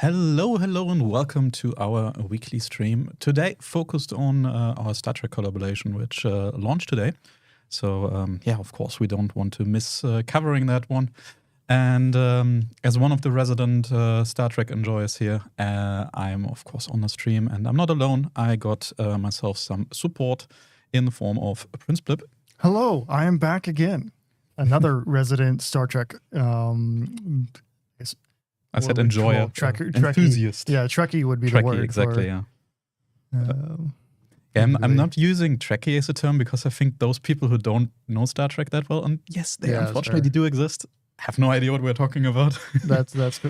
Hello, and welcome to our weekly stream. Today, focused on our Star Trek collaboration, which launched today. So, of course, we don't want to miss covering that one. And as one of the resident Star Trek enjoyers here, I'm, of course, on the stream. And I'm not alone. I got myself some support in the form of Prince Blip. Hello, I am back again. Another resident Star Trek I said enjoyer, enthusiast. Yeah, Trekkie would be Trekkie, the word. Exactly, yeah. I'm not using Trekkie as a term because I think those people who don't know Star Trek that well, and yes, they unfortunately do exist, have no idea what we're talking about.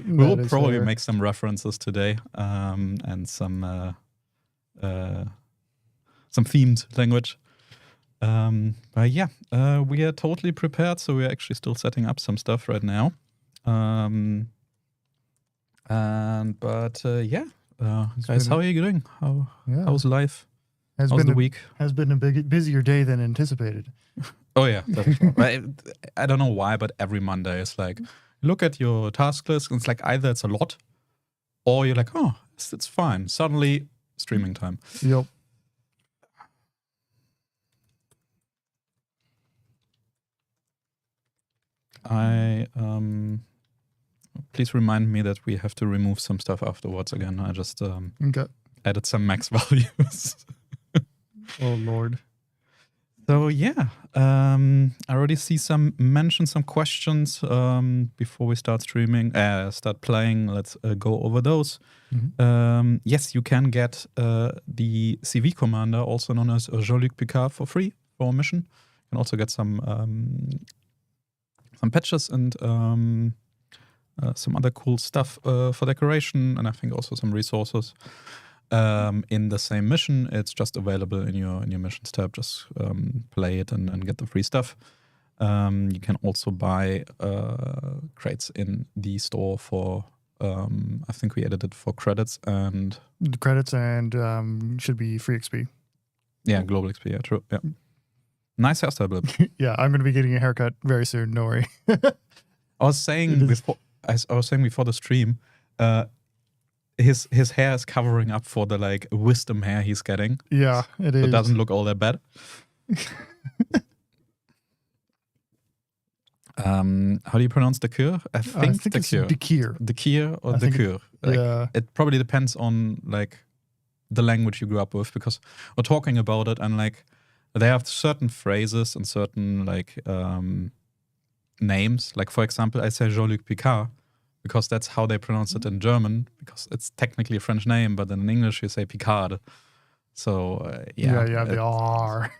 We'll probably make some references today and some themed language. But yeah, we are totally prepared, so we're actually still setting up some stuff right now. Guys, how are you doing? How's life? How's the week? Has been a busier day than anticipated. Oh yeah, right. I don't know why, but every Monday it's like, look at your task list, and it's like either it's a lot, or you're like, oh, it's fine. Suddenly, streaming time. Yep. Please remind me that we have to remove some stuff afterwards again. I just added some max values. Oh, Lord. So, yeah. I already see some questions before we start streaming, start playing. Let's go over those. Mm-hmm. Yes, you can get the CV commander, also known as Jean-Luc Picard, for free for a mission. You can also get some patches and some other cool stuff for decoration, and I think also some resources in the same mission. It's just available in your missions tab. Just play it and get the free stuff. You can also buy crates in the store for I think we edited for credits and should be free XP. Yeah, global XP. Yeah, true. Yeah. Nice hairstyle, Blip. Yeah, I'm going to be getting a haircut very soon. Don't worry. I was saying before the stream, his hair is covering up for the wisdom hair he's getting. Yeah, it is. It doesn't look all that bad. How do you pronounce the cure? I think it's Dekir. Dekir or the cure. Yeah. It probably depends on the language you grew up with, because we're talking about it and they have certain phrases and certain names. Like, for example, I say Jean-Luc Picard because that's how they pronounce it in German, because it's technically a French name, but in English you say Picard. So, you have the R.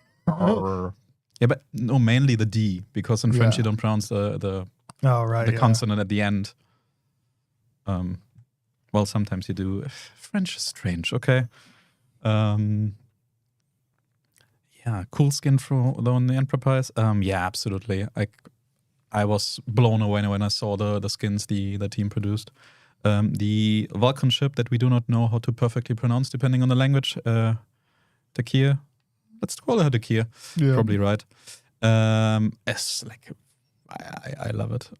Yeah, but no, mainly the D, because in French you don't pronounce the consonant at the end. Well, sometimes you do. French is strange, okay? Yeah, cool skin on the Enterprise. Yeah, absolutely. I was blown away when I saw the skins the team produced. The Vulcan ship that we do not know how to perfectly pronounce depending on the language. Dekir. Let's call her Dekir. Yeah. Probably right. It's I love it.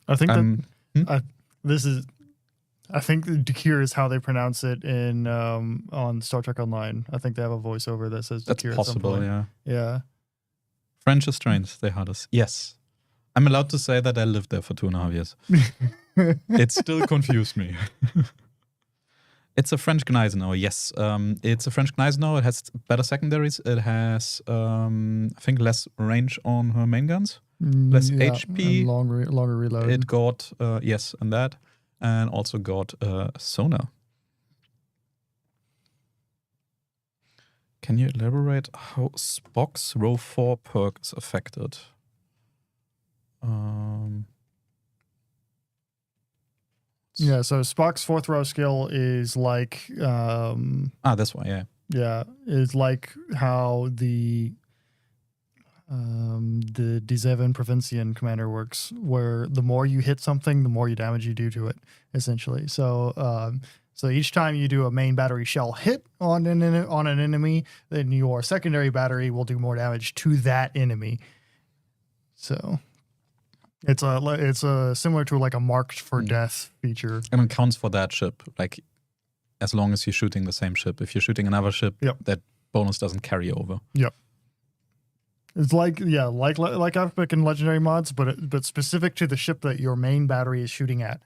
I think I think Dekir is how they pronounce it in on Star Trek Online. I think they have a voiceover that says Dekir. That's possible, yeah. Yeah. French is strange, they had us. Yes. I'm allowed to say that I lived there for 2.5 years. It still confused me. It's a French Gneisenau, yes. It's a French Gneisenau. It has better secondaries. It has, I think, less range on her main guns. Less HP. And longer reload. It got, yes, and that. And also got sonar. Can you elaborate how Spock's row 4 perk is affected? Yeah, so Spock's 4th row skill is like... this one, yeah. Yeah, is like how the D7 Provincian commander works, where the more you hit something, the more you damage you do to it, essentially. So each time you do a main battery shell hit on an enemy, then your secondary battery will do more damage to that enemy. So... It's a similar to like a marked for death feature. And it counts for that ship, like as long as you're shooting the same ship. If you're shooting another ship, that bonus doesn't carry over. Yep. It's like epic and legendary mods, but specific to the ship that your main battery is shooting at.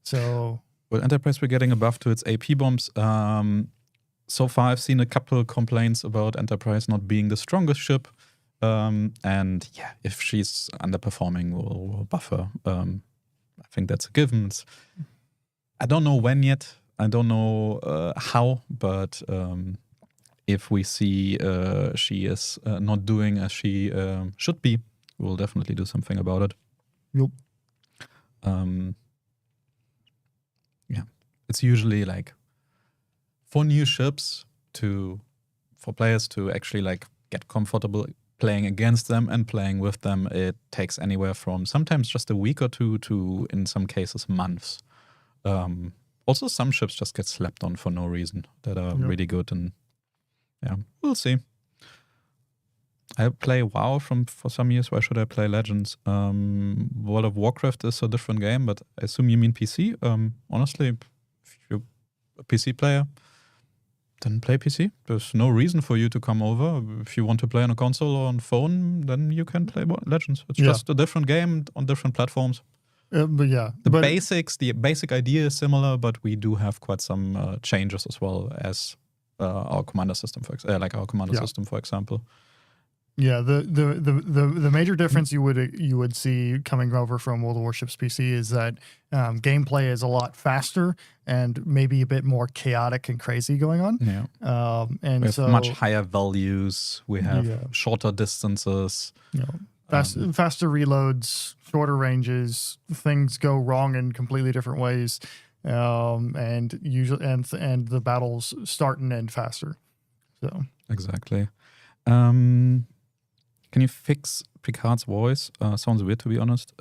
So with Enterprise, we're getting a buff to its AP bombs. So far, I've seen a couple complaints about Enterprise not being the strongest ship. And yeah, if she's underperforming, we'll buff her. I think that's a given. I don't know when yet. I don't know how, but if we see she is not doing as she should be, we'll definitely do something about it. Yep. Yeah, it's usually like for new ships for players to actually like get comfortable playing against them and playing with them. It takes anywhere from sometimes just a week or two to, in some cases, months. Also, some ships just get slapped on for no reason that are really good, and yeah, we'll see. I play WoW for some years. Why should I play Legends? World of Warcraft is a different game, but I assume you mean PC. Honestly, if you're a PC player, then play PC. There's no reason for you to come over. If you want to play on a console or on phone, then you can play Legends. It's just a different game on different platforms. The basic idea is similar, but we do have quite some changes as well as our commander system, system, for example. Yeah, the major difference you would see coming over from World of Warships PC is that gameplay is a lot faster and maybe a bit more chaotic and crazy going on. Yeah, and we have much higher values. We have shorter distances. Faster reloads, shorter ranges. Things go wrong in completely different ways, and usually and the battles start and end faster. So exactly. Can you fix Picard's voice? Sounds weird, to be honest.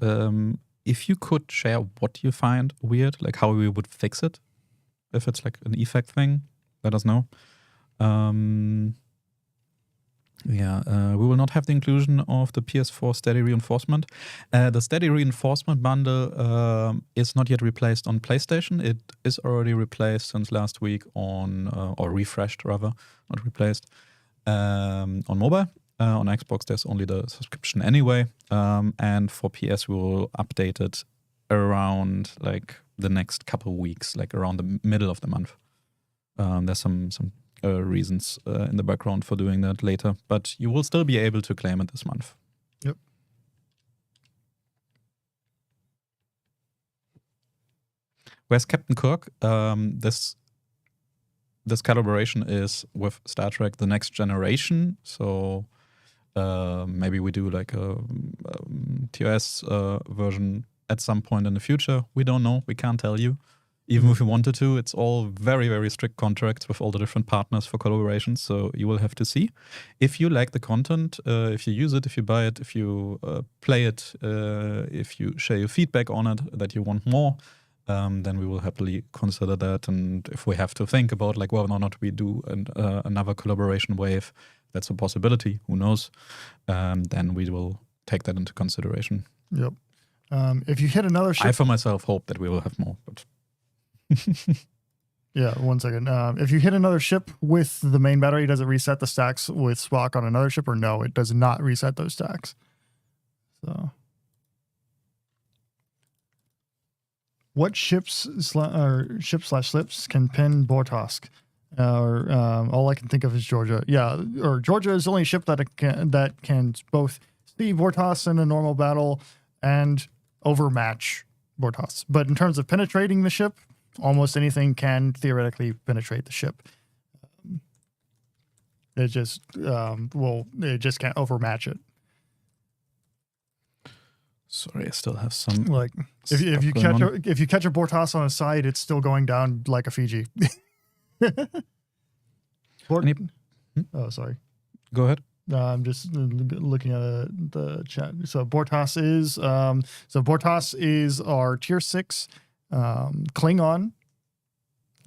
If you could share what you find weird, like how we would fix it, if it's like an effect thing, let us know. We will not have the inclusion of the PS4 Steady Reinforcement. The Steady Reinforcement bundle is not yet replaced on PlayStation. It is already replaced since last week or refreshed rather, not replaced, on mobile. On Xbox, there's only the subscription anyway. And for PS, we will update it around like the next couple of weeks, like around the middle of the month. There's some reasons in the background for doing that later, but you will still be able to claim it this month. Yep. Where's Captain Kirk? This collaboration is with Star Trek The Next Generation, so maybe we do like a TOS version at some point in the future. We don't know. We can't tell you. Even if we wanted to, it's all very, very strict contracts with all the different partners for collaborations, so you will have to see. If you like the content, if you use it, if you buy it, if you play it, if you share your feedback on it, that you want more, then we will happily consider that. And if we have to think about like whether or not we do another collaboration wave, that's a possibility, who knows, then we will take that into consideration. Yep. If you hit another ship... I, for myself, hope that we will have more, but... Yeah, 1 second. If you hit another ship with the main battery, does it reset the stacks with Spock on another ship, or no? It does not reset those stacks. So, what ship/slips can pin Bortas? All I can think of is Georgia. Yeah, or Georgia is the only ship that can both see Bortas in a normal battle and overmatch Bortas. But in terms of penetrating the ship, almost anything can theoretically penetrate the ship. It just can't overmatch it. Sorry, I still have some. Like if you catch a Bortas on a side, it's still going down like a Fiji. Oh, sorry. Go ahead. I'm just looking at the chat. So Bortas is our tier 6 Klingon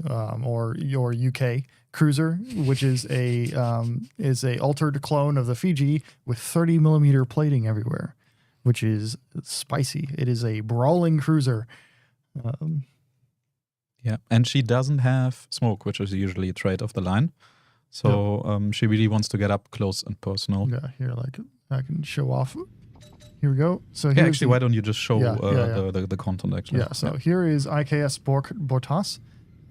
or your UK cruiser, which is a altered clone of the Fiji with 30mm plating everywhere. which is spicy. It is a brawling cruiser. Yeah, and she doesn't have smoke, which is usually a trait of the line. So she really wants to get up close and personal. Yeah, here, like I can show off. Here we go. So yeah, actually, why don't you just show the content actually? Yeah, so here is IKS Bortas.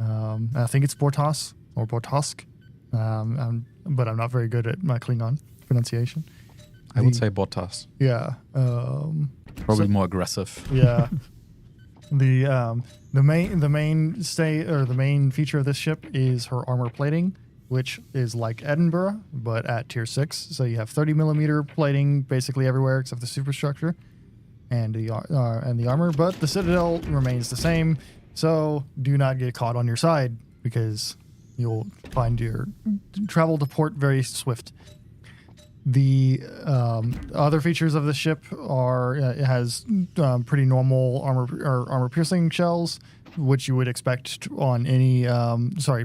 I think it's Bortas or Bortask, but I'm not very good at my Klingon pronunciation. I would say Bortas. Yeah. Probably more aggressive. Yeah. The main feature of this ship is her armor plating, which is like Edinburgh, but at tier 6. So you have 30 millimeter plating basically everywhere except the superstructure and the armor. But the Citadel remains the same. So do not get caught on your side because you'll find your travel to port very swift. The other features of the ship are it has pretty normal armor piercing shells, which you would expect on any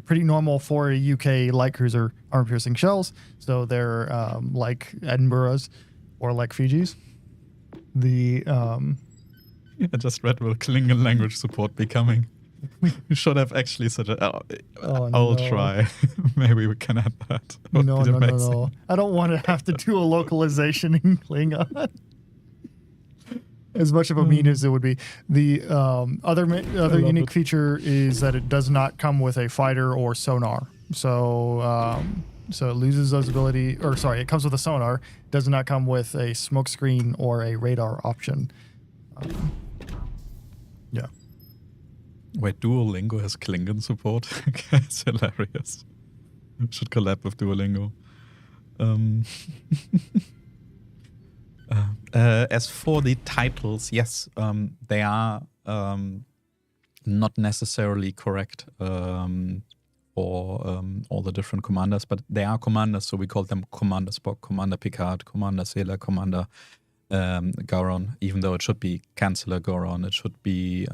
pretty normal for a UK light cruiser armor piercing shells. So they're like Edinburgh's or like Fiji's. I just read will Klingon language support be coming. We should have actually said it. I'll try. Maybe we can add that. No. I don't want to have to do a localization in Klingon. As much of a mean as it would be. The other unique feature is that it does not come with a fighter or sonar. So it loses those ability. Or sorry, it comes with a sonar. Does not come with a smoke screen or a radar option. Yeah. Wait, Duolingo has Klingon support? It's hilarious. Should collab with Duolingo. As for the titles, yes, they are not necessarily correct for all the different commanders, but they are commanders, so we call them Commander Spock, Commander Picard, Commander Sailor, Commander Gowron, even though it should be Chancellor Gowron. It should be,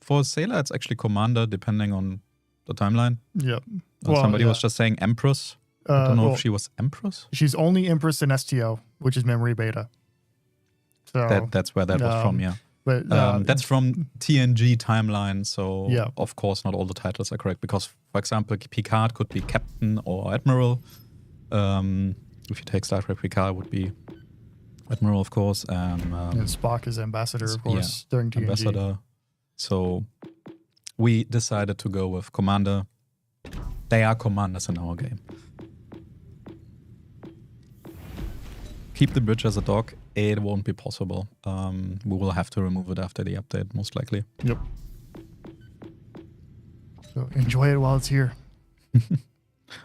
for Sailor, it's actually Commander, depending on the timeline. Yep. Somebody was just saying Empress. I don't know if she was Empress. She's only Empress in STO, which is memory beta. So that's where that was from, yeah. But that's from TNG timeline, so yeah. Of course not all the titles are correct, because, for example, Picard could be Captain or Admiral. If you take Star Trek, Picard would be Admiral, of course. And Spock is Ambassador, of course, during TNG. Ambassador. So we decided to go with Commander. They are commanders in our game. Keep the bridge as a dock. It won't be possible. We will have to remove it after the update, most likely. Yep. So enjoy it while it's here.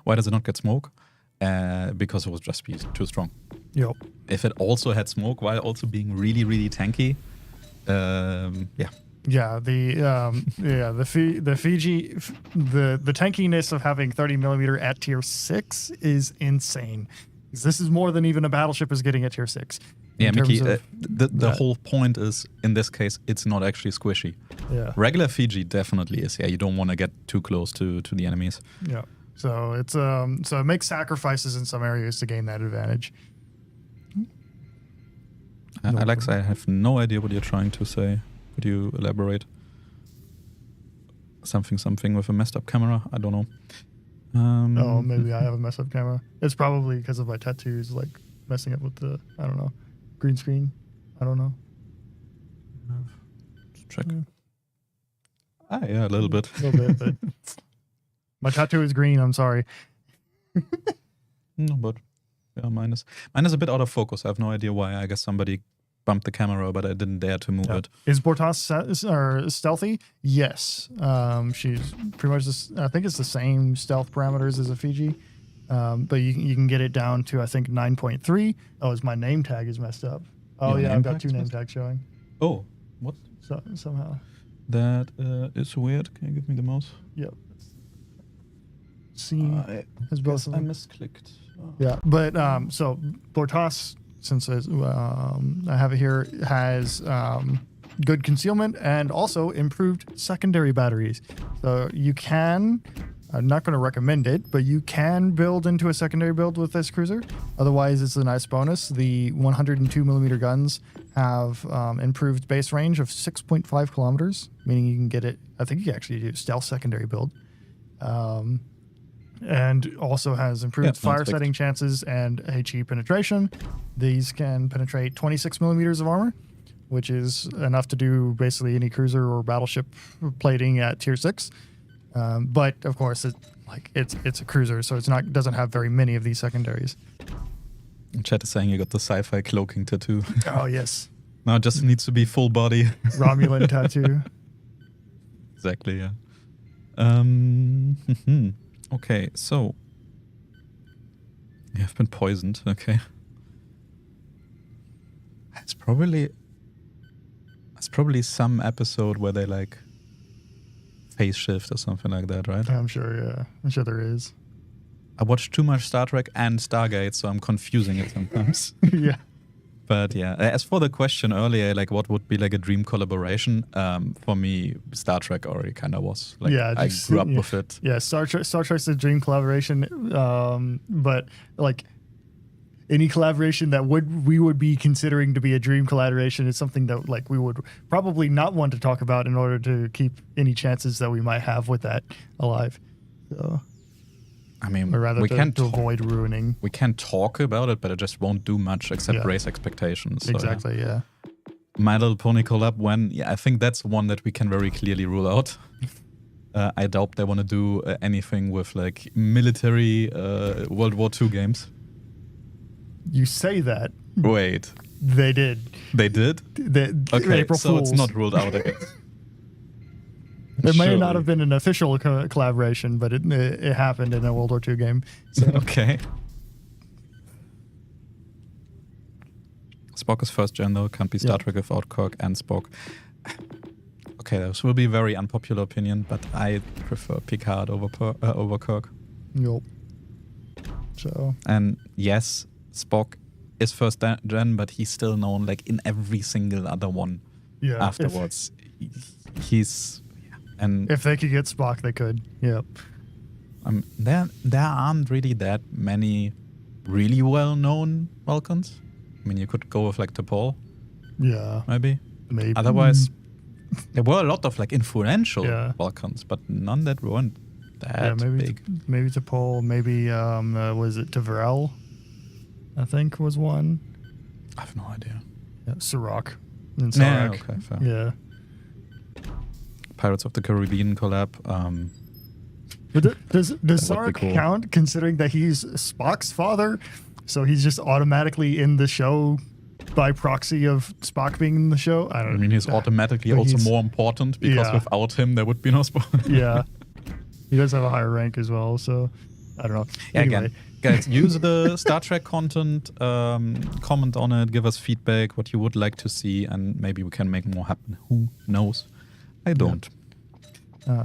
Why does it not get smoke? Because it was just too strong. Yep. If it also had smoke while also being really, really tanky, yeah. Yeah, the Fiji, the tankiness of having 30 millimeter at tier 6 is insane. This is more than even a battleship is getting at tier 6. Yeah, Mickey, the whole point is, in this case, it's not actually squishy. Yeah. Regular Fiji definitely is. Yeah, you don't want to get too close to the enemies. Yeah. So it's so it makes sacrifices in some areas to gain that advantage. Alexa, I have no idea what you're trying to say. Could you elaborate? Something with a messed up camera? I don't know. Maybe I have a messed up camera. It's probably because of my tattoos, like messing up with the, I don't know, green screen. I don't know. Let's check. Yeah, a little bit. A little bit, but my tattoo is green. I'm sorry. No, but yeah, mine is a bit out of focus. I have no idea why. I guess somebody bumped the camera, but I didn't dare to move it. Is Bortas stealthy? Yes. She's pretty much I think it's the same stealth parameters as a Fiji, but you can get it down to, I think, 9.3. Oh, my name tag is messed up. Oh yeah, I've got 2 name tags showing. Oh, what? So somehow. That is weird. Can you give me the mouse? Yep. See, as both of them. I misclicked. Yeah, but so Bortas, since I have it here, has good concealment and also improved secondary batteries. So you can I'm not going to recommend it, but you can build into a secondary build with this cruiser. Otherwise, it's a nice bonus. The 102mm guns have improved base range of 6.5 kilometers, meaning you can get it. I think you can actually do stealth secondary build. And also has improved fire setting chances and HE penetration. These can penetrate 26mm of armor, which is enough to do basically any cruiser or battleship plating at tier 6. But of course, it's a cruiser, so doesn't have very many of these secondaries. Chat is saying you got the sci-fi cloaking tattoo. Oh yes. No, it just needs to be full body. Romulan tattoo. Exactly. Yeah. Okay, so you have been poisoned. Okay. It's probably some episode where they like phase shift or something like that, right? I'm sure. Yeah, I'm sure there is. I watched too much Star Trek and Stargate, so I'm confusing it sometimes. Yeah. But yeah, as for the question earlier, like what would be like a dream collaboration? For me, Star Trek already kind of was. Like, yeah, I grew up with it. Yeah, Star Trek's a dream collaboration, but like any collaboration that we would be considering to be a dream collaboration is something that like we would probably not want to talk about in order to keep any chances that we might have with that alive. So. I mean, or rather to avoid ruining. We can talk about it, but it just won't do much except raise expectations. So, exactly, yeah. My Little Pony collab, I think that's one that we can very clearly rule out. I doubt they want to do anything with like military World War II games. You say that. Wait. They did. They did? Okay, April so Fools. It's not ruled out again. It may not have been an official collaboration, but it happened in a World War II game. So. Okay. Spock is first gen though, can't be Star Trek without Kirk and Spock. Okay, this will be a very unpopular opinion, but I prefer Picard over Kirk. Yup. So. And yes, Spock is first gen, but he's still known like in every single other one afterwards. He's... And if they could get Spock, they could. Yep. There aren't really that many really well-known Vulcans. I mean, you could go with like T'Pol. Yeah. Maybe. Maybe. Otherwise, there were a lot of like influential Vulcans, but none that weren't that big. Maybe T'Pol. Maybe was it Tavrel? I think was one. I have no idea. Yeah, Sirach. And Sarek. Yeah, okay, fair. Yeah. Pirates of the Caribbean collab. But does Sarek count, considering that he's Spock's father? So he's just automatically in the show by proxy of Spock being in the show? I mean, he's automatically also more important because without him, there would be no Spock. Yeah. He does have a higher rank as well, so I don't know. Yeah, anyway. Again, guys, use the Star Trek content, comment on it, give us feedback, what you would like to see, and maybe we can make more happen. Who knows? I don't.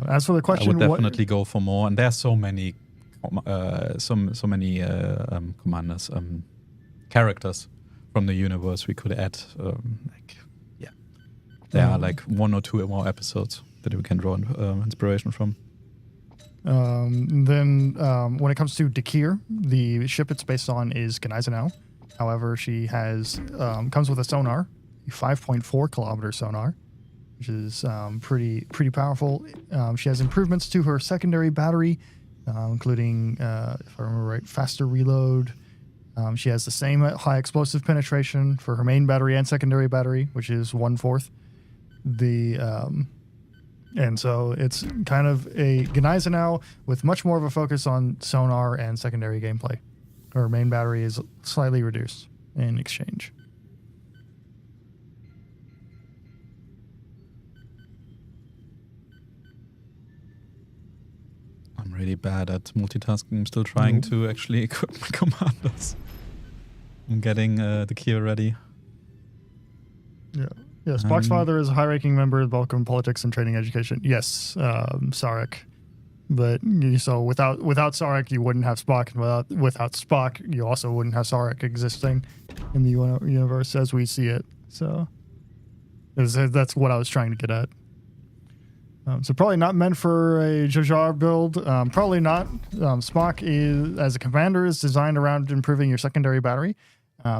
As for the question, I would definitely go for more, and there are so many, commanders, characters from the universe we could add. There are like 1 or 2 more episodes that we can draw inspiration from. Then when it comes to Dakir, the ship it's based on is Gneisenau. However, she has comes with a sonar, a 5.4 kilometer sonar, which is pretty powerful. She has improvements to her secondary battery, including, if I remember right, faster reload. She has the same high explosive penetration for her main battery and secondary battery, which is 1/4. And so it's kind of a Gneisenau with much more of a focus on sonar and secondary gameplay. Her main battery is slightly reduced in exchange. I'm really bad at multitasking. I'm still trying to actually equip my commanders. I'm getting the Kia ready. Yeah. Yeah, Spock's father is a high-ranking member of the Balkan Politics and Training Education. Yes, Sarek. But so without Sarek, you wouldn't have Spock, and without Spock, you also wouldn't have Sarek existing in the universe as we see it. So that's what I was trying to get at. So probably not meant for a Jar Jar build. Probably not. Spock is, as a commander, is designed around improving your secondary battery.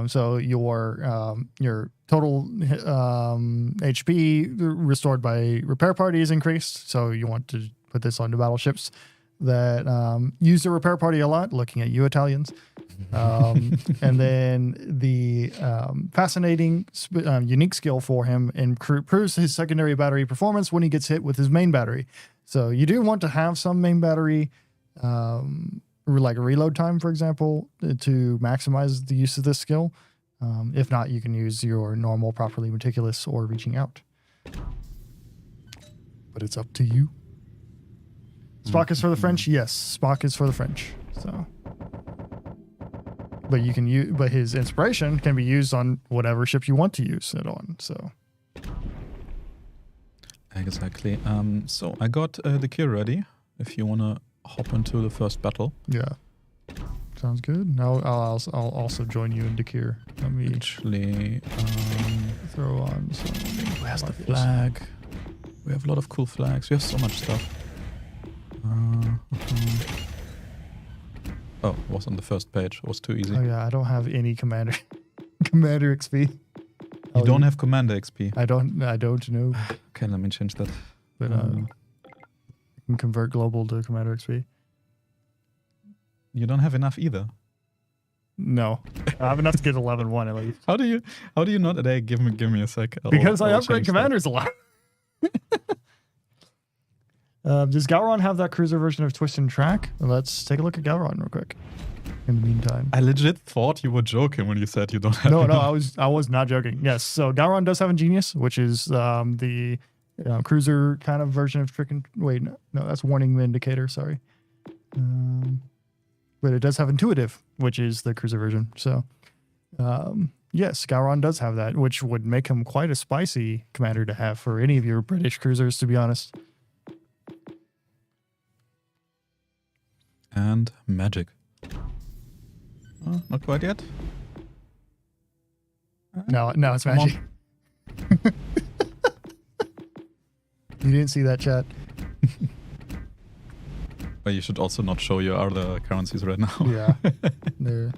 So your total HP restored by repair party is increased. So you want to put this onto battleships that use the repair party a lot. Looking at you, Italians. And then the fascinating, unique skill for him improves his secondary battery performance when he gets hit with his main battery. So you do want to have some main battery, like reload time, for example, to maximize the use of this skill. If not, you can use your normal, properly meticulous, or reaching out. But it's up to you. Spock is for the French? Yes, Spock is for the French. So... But you can use, but his inspiration can be used on whatever ship you want to use it on. So exactly. So I got the cure ready. If you wanna hop into the first battle. Yeah, sounds good. Now I'll also join you in Dakir. Let me actually throw on some. Where's the flag? We have a lot of cool flags. We have so much stuff. Oh, it was on the first page. It was too easy. Oh yeah, I don't have any commander XP. You don't have commander XP. I don't know. Okay, let me change that. But I can convert global to commander XP. You don't have enough either. No, I have enough to get 11-1 at least. How do you not? Give me a sec. Because I upgrade commanders a lot. Does Gowron have that cruiser version of Twist and Track? Let's take a look at Gowron real quick. In the meantime, I legit thought you were joking when you said you don't have. No, I was not joking. Yes, so Gowron does have Ingenious, which is the cruiser kind of version of Trick and wait, no, that's Warning Indicator. Sorry, but it does have Intuitive, which is the cruiser version. So, yes, Gowron does have that, which would make him quite a spicy commander to have for any of your British cruisers, to be honest. And magic. Oh, not quite yet. No, it's magic. You didn't see that, chat. But you should also not show your other currencies right now. Yeah. There.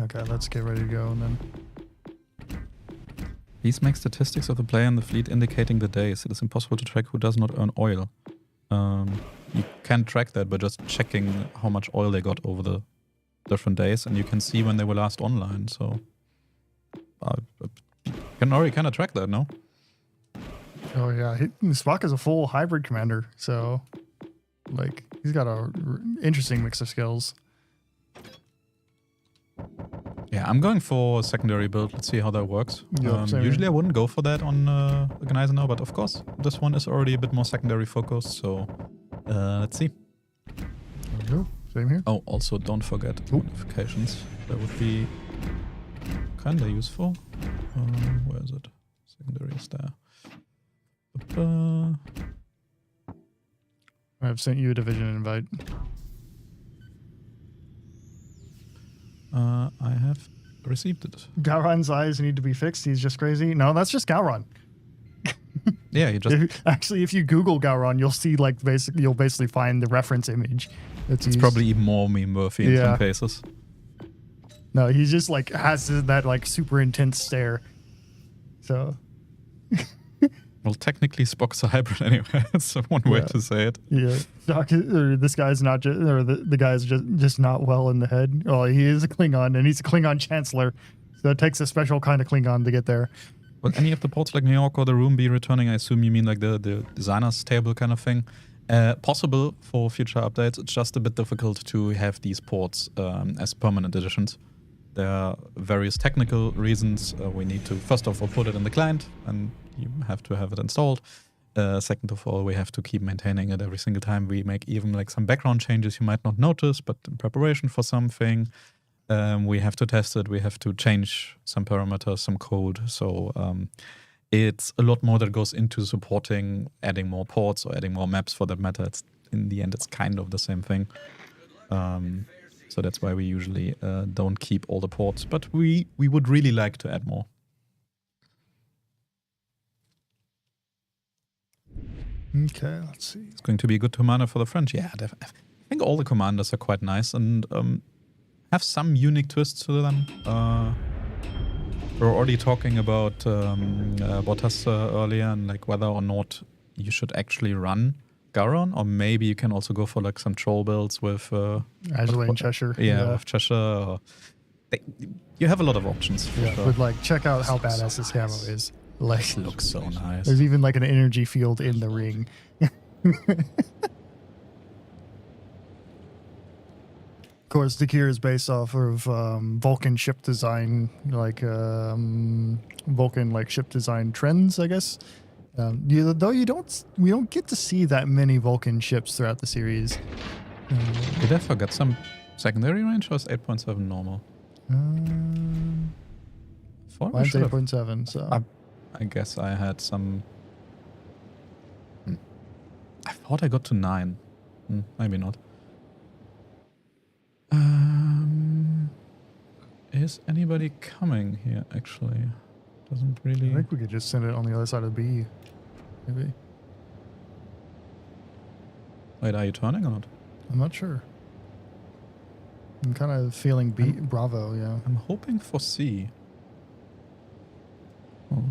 Okay, let's get ready to go and then. These make statistics of the player and the fleet indicating the days. It is impossible to track who does not earn oil. You can track that by just checking how much oil they got over the different days, and you can see when they were last online. So you can already kind of track that, no? Oh yeah, Spock is a full hybrid commander, so like he's got a interesting mix of skills. Yeah, I'm going for secondary build. Let's see how that works. Yep, usually I wouldn't go for that on Organizer now, but of course this one is already a bit more secondary focused, so let's see. There we go. Same here. Oh, also don't forget notifications. That would be kind of useful. Where is it? Secondary is there. I've sent you a division invite. I have received it. Gowron's eyes need to be fixed. He's just crazy. No, that's just Gowron. Yeah, you just if you Google Gowron, you'll see like you'll basically find the reference image. It's probably even more meme-worthy in some cases. No, he just like has that like super intense stare. So. Well, technically Spock's a hybrid anyway. That's one way to say it. Yeah, this guy's not just, or the guy's just not well in the head. Oh, he is a Klingon, and he's a Klingon Chancellor, so it takes a special kind of Klingon to get there. Will any of the ports like New York or the Room be returning? I assume you mean like the designers table kind of thing. Possible for future updates. It's just a bit difficult to have these ports as permanent editions. There are various technical reasons. We need to, first of all, put it in the client, and you have to have it installed. Second of all, we have to keep maintaining it every single time. We make even like some background changes you might not notice, but in preparation for something, we have to test it. We have to change some parameters, some code. So it's a lot more that goes into supporting adding more ports or adding more maps for that matter. In the end, it's kind of the same thing. So that's why we usually don't keep all the ports, but we would really like to add more. Okay, let's see. It's going to be a good commander for the French. Yeah, I think all the commanders are quite nice and have some unique twists to them. We're already talking about Bortas earlier and like whether or not you should actually run Garon, or maybe you can also go for like some troll builds with Agilate and Cheshire. Yeah, with Cheshire. You have a lot of options. For sure. But like, check out how badass this camo is. Like, It looks so nice. There's even like an energy field in the ring. Of course, the gear is based off of Vulcan ship design, like Vulcan like ship design trends, I guess. We don't get to see that many Vulcan ships throughout the series. Did I forget some secondary range, or is 8.7 normal? Mine's 8.7, so I guess I had some. I thought I got to 9. Maybe not. Is anybody coming here, actually? Doesn't really... I think we could just send it on the other side of B. Maybe. Wait, are you turning or not? I'm not sure. I'm kind of feeling Bravo, yeah. I'm hoping for C. Oh.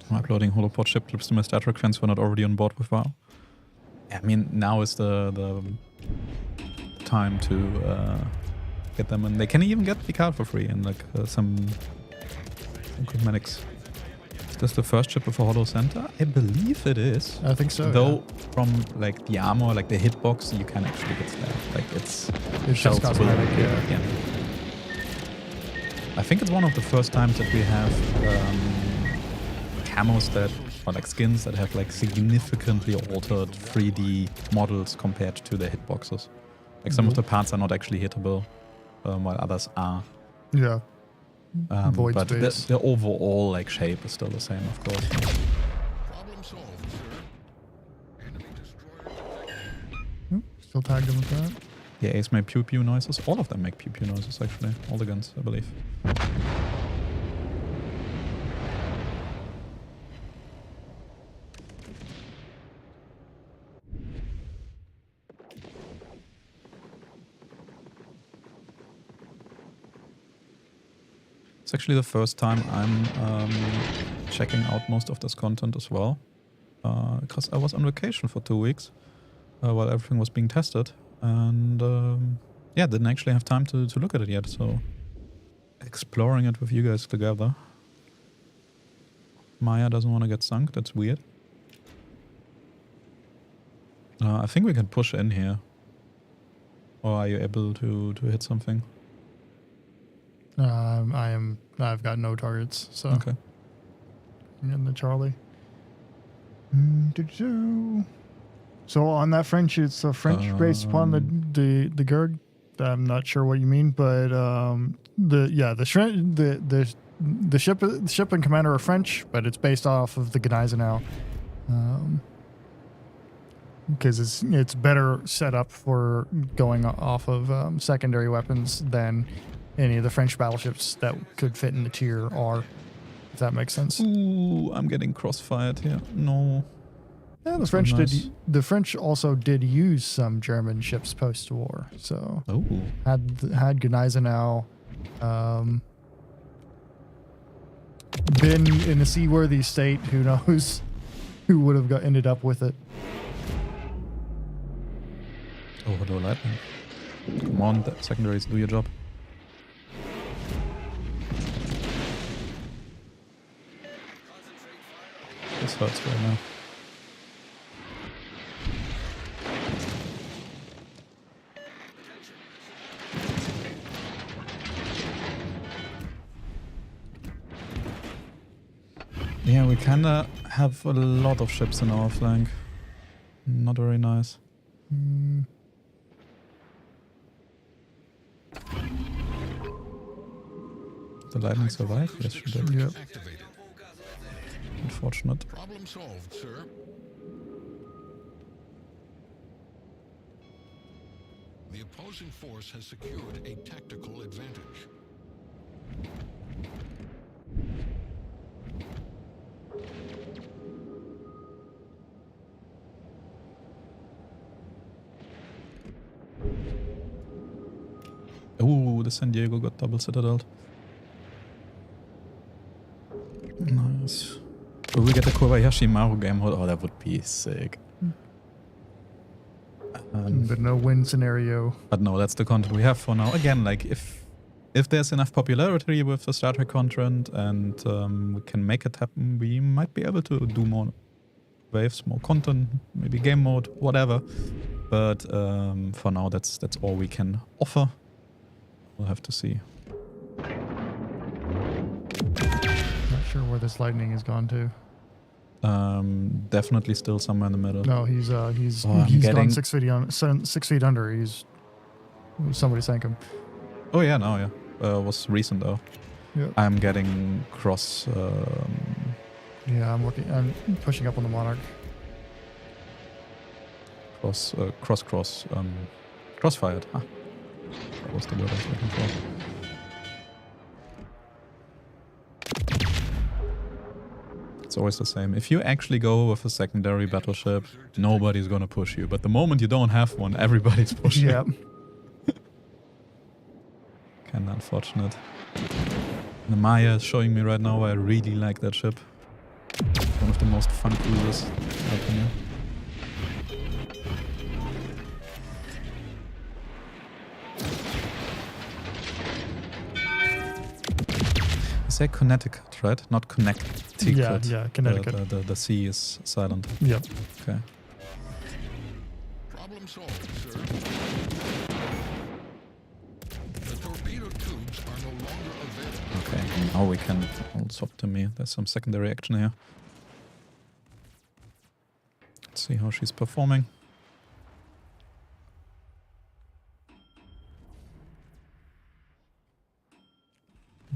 I'm uploading holopod ship clips to my Star Trek fans who are not already on board with WoW. I mean, now is the time to get them, and they can even get Picard for free and like some cosmetics. Is this the first ship with a holo center? I believe it is. I think so. Though from like the armor, like the hitbox, you can actually get stabbed. Like it's just cosmetic, yeah. I think it's one of the first times that we have camos that, or like skins that have like significantly altered 3D models compared to the hitboxes. Like some of the parts are not actually hittable, while others are. Yeah. But the overall like shape is still the same, of course. Problem solved, sir. Enemy destroyer. Still tagged him with that. Yeah, Ace made pew pew noises. All of them make pew pew noises, actually. All the guns, I believe. It's actually the first time I'm checking out most of this content as well. Because I was on vacation for 2 weeks while everything was being tested. And yeah, didn't actually have time to look at it yet. So exploring it with you guys together. Maya doesn't want to get sunk. That's weird. I think we can push in here. Or are you able to hit something? I've got no targets, so. Okay. And the Charlie. So on that French, it's a French based upon the Gurg. I'm not sure what you mean, but the ship and commander are French, but it's based off of the Gneisenau. Because it's better set up for going off of secondary weapons than any of the French battleships that could fit in the tier R, if that makes sense. Ooh, I'm getting crossfired here. No. Yeah, the French also did use some German ships post-war, so had Gneisenau been in a seaworthy state, who knows who would have ended up with it. Oh, hello, lightning. Come on, the secondaries, do your job. This hurts right now. Yeah, we kinda have a lot of ships in our flank. Not very nice. The lightning survive? Yes, she did. Yep. Activated. Unfortunate. Problem solved, sir. The opposing force has secured a tactical advantage. the San Diego got double citadel. Nice. Will we get the Kobayashi Maru game mode? Oh, that would be sick. The no-win scenario. But no, that's the content we have for now. Again, like if there's enough popularity with the Star Trek content and we can make it happen, we might be able to do more waves, more content, maybe game mode, whatever. But for now, that's all we can offer. We'll have to see. Not sure where this lightning has gone to. Definitely still somewhere in the middle. No, he's I'm gone 6 feet 6 feet under. Somebody sank him. Oh yeah, no, yeah. Was recent though. Yep. I'm getting cross. Yeah, I'm pushing up on the Monarch. Crossfired. Ah, that was the word I was looking for. It's always the same. If you actually go with a secondary battleship, nobody's gonna push you. But the moment you don't have one, everybody's pushing. Yep. Kinda unfortunate. The Maya is showing me right now why I really like that ship. One of the most fun cruisers, in my opinion. I say Connecticut, right? Not Connecticut. Yeah, Connecticut. The C is silent. Yep. Okay. Problem solved, sir. The torpedo tubes are no longer available. Okay, now we can also up to me. There's some secondary action here. Let's see how she's performing.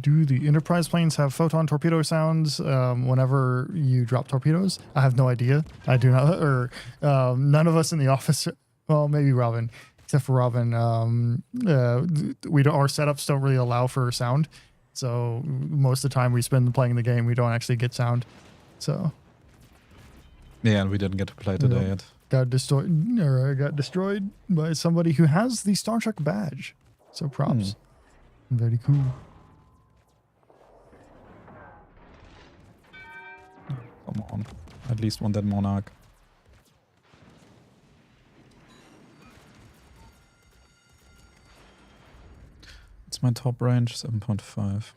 Do the Enterprise planes have photon torpedo sounds whenever you drop torpedoes? I have no idea. I do not, or none of us in the office. Well, maybe Robin, except for Robin. Our setups don't really allow for sound, so most of the time we spend playing the game, we don't actually get sound. So Yeah, and we didn't get to play today yet. got destroyed by somebody who has the Star Trek badge. So props. Very cool. Come on. At least want that Monarch. It's my top range, 7.5.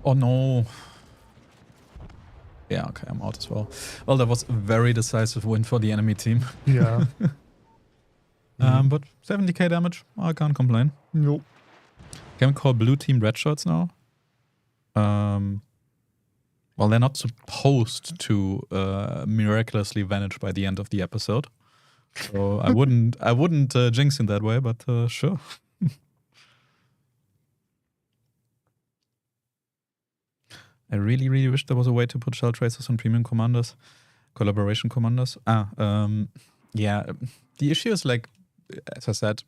Oh no. Yeah, okay, I'm out as well. Well, that was a very decisive win for the enemy team. Yeah. But 70k damage, I can't complain. Nope. Can we call blue team red shirts now? Well, they're not supposed to miraculously vanish by the end of the episode. So I wouldn't jinx in that way, but sure. I really, really wish there was a way to put shell tracers on premium commanders, collaboration commanders. Yeah, the issue is like, as I said,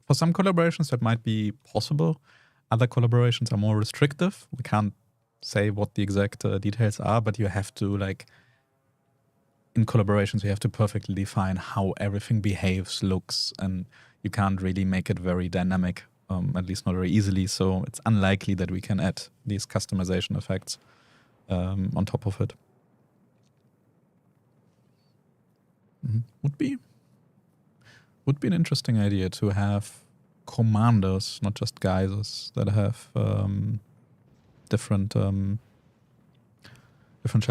for some collaborations that might be possible. Other collaborations are more restrictive. We can't say what the exact details are, but you have to, like, in collaborations, you have to perfectly define how everything behaves, looks, and you can't really make it very dynamic, at least not very easily. So it's unlikely that we can add these customization effects on top of it. Would be an interesting idea to have commanders, not just geysers, that have different shell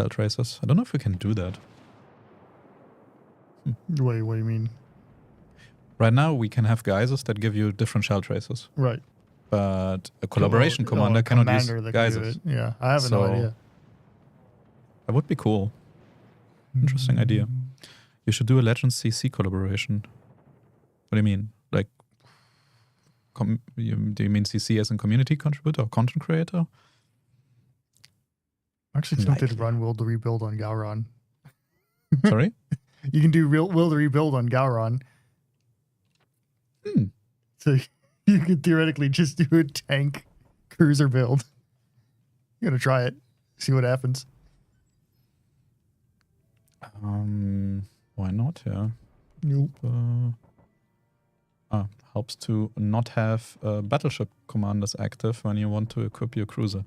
tracers. I don't know if we can do that. Wait, what do you mean? Right now, we can have geysers that give you different shell tracers, Right. but a collaboration commander cannot use geysers. Yeah, I have no idea. That would be cool. Interesting idea. You should do a Legends CC collaboration. What do you mean? Like, do you mean CC as a community contributor or content creator? I'm actually tempted to run Will to Rebuild on Gowron. Sorry? You can do Will to Rebuild on Gowron. So you could theoretically just do a tank cruiser build. I'm going to try it. See what happens. Why not? Yeah. Nope. Helps to not have battleship commanders active when you want to equip your cruiser.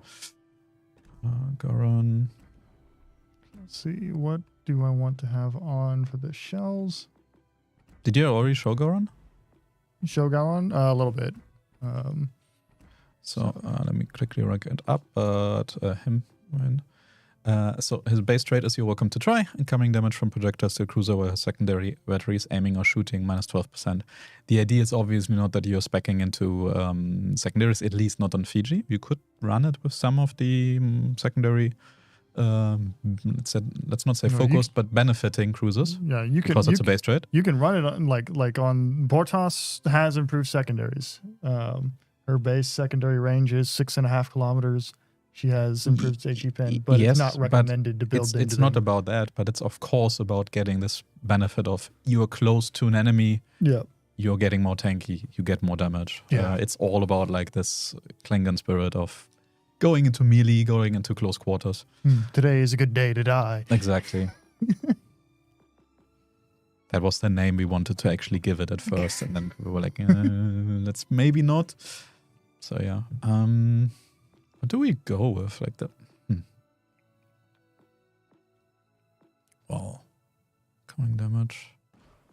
Goran. Let's see. What do I want to have on for the shells? Did you already show Goran? Shogun? A little bit. So let me quickly rank it up. But him. So his base trait is you're welcome to try. Incoming damage from projectiles to cruiser where secondary batteries aiming or shooting minus 12%. The idea is obviously not that you're speccing into secondaries, at least not on Fiji. You could run it with some of the secondary, let's not say focused, but benefiting cruisers. Yeah, you can. Because it's a base trait. You can run it on, like on Bortas has improved secondaries. Her base secondary range is 6.5 kilometers. She has improved HE pin, but yes, it's not recommended to build. It's not about that, but it's of course about getting this benefit of you're close to an enemy. Yeah, you're getting more tanky. You get more damage. Yeah, it's all about like this Klingon spirit of going into melee, going into close quarters. Today is a good day to die. Exactly. That was the name we wanted to actually give it at first, and then we were like, let's maybe not. So yeah. What do we go with? Like the well, coming damage.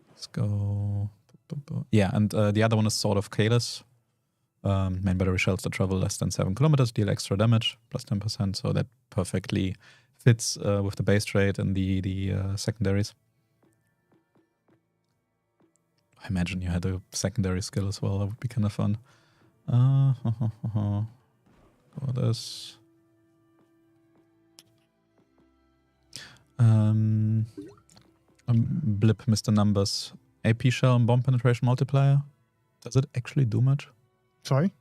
Let's go. Yeah, and the other one is sort of careless. Main battery shells that travel less than 7 kilometers deal extra damage, plus 10%. So that perfectly fits with the base trait and the secondaries. I imagine you had a secondary skill as well. That would be kind of fun. Go this. Blip, Mr. Numbers. AP shell and bomb penetration multiplier. Does it actually do much? Sorry?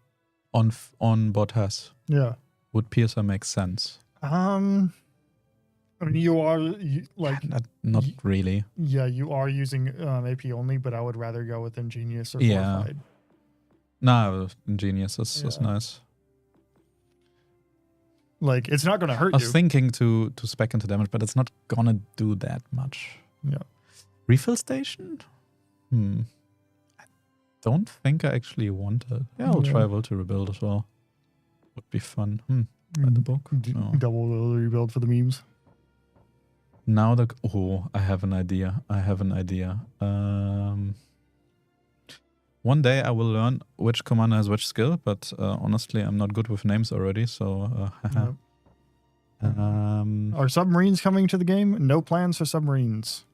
On Bortas. Yeah. Would piercer make sense? I mean, you are Not really. Yeah, you are using AP only, but I would rather go with Ingenious or Fortified. No, Ingenious is nice. Like, it's not going to hurt you. I was thinking to spec into damage, but it's not going to do that much. Yeah. Refill station? I don't think I actually want it. Yeah, I'll try Will to rebuild as well. Would be fun. Read the book? No. Double rebuild for the memes. Now I have an idea. One day I will learn which commander has which skill, but honestly, I'm not good with names already, so... Are submarines coming to the game? No plans for submarines.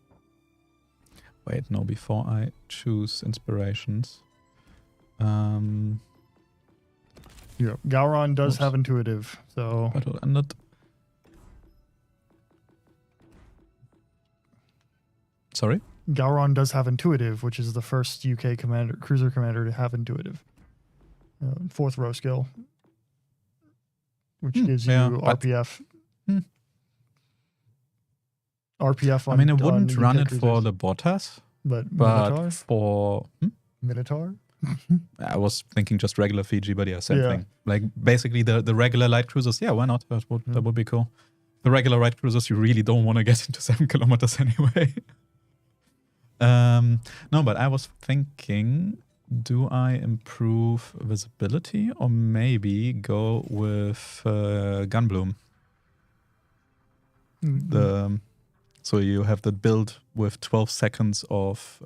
Wait, no, before I choose inspirations. Yeah, Gowron does have intuitive, so... Battle ended. Sorry? Gowron does have intuitive, which is the first UK cruiser commander to have intuitive. 4th row skill, which gives you RPF. RPF on... I mean, I wouldn't run it for the Bortas, but Minotaur? For... Minotaur? I was thinking just regular Fiji, but yeah, same thing. Like, basically, the regular light cruisers, why not? That would be cool. The regular light cruisers, you really don't want to get into 7 kilometers anyway. No, but I was thinking, do I improve visibility or maybe go with gun bloom? So you have the build with 12 seconds of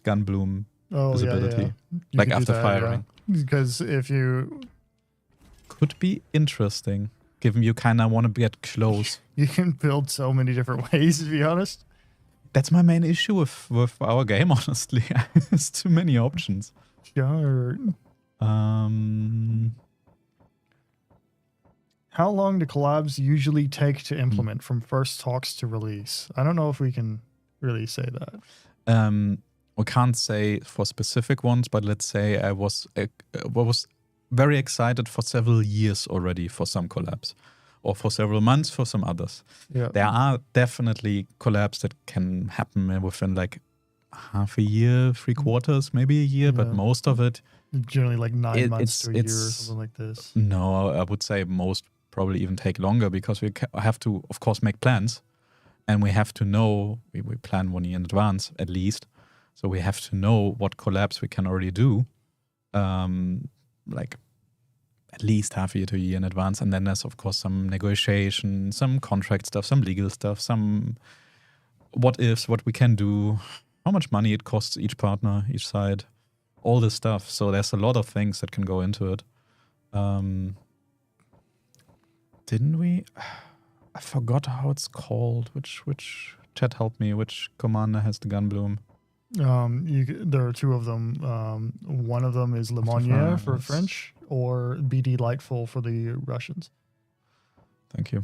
gun bloom visibility, like after firing. Because if you... Could be interesting, given you kind of want to get close. You can build so many different ways, to be honest. That's my main issue with our game, honestly. There's too many options. Sure. How long do collabs usually take to implement from first talks to release? I don't know if we can really say that. We can't say for specific ones, but let's say I was very excited for several years already for some collabs. Or for several months for some others. Yeah. There are definitely collabs that can happen within like half a year, 3/4, maybe a year, but most of it... Generally like 9 months to a year or something like this. No, I would say most probably even take longer because we have to, of course, make plans. And we have to know, we plan 1 year in advance at least. So we have to know what collabs we can already do, like at least half a year to a year in advance. And then there's, of course, some negotiation, some contract stuff, some legal stuff, some what ifs, what we can do, how much money it costs each partner, each side, all this stuff. So there's a lot of things that can go into it. Didn't we? I forgot how it's called. Which chat help me? Which commander has the gun bloom? There are two of them. One of them is Le Monnier for French, or BD Lightful for the Russians. Thank you.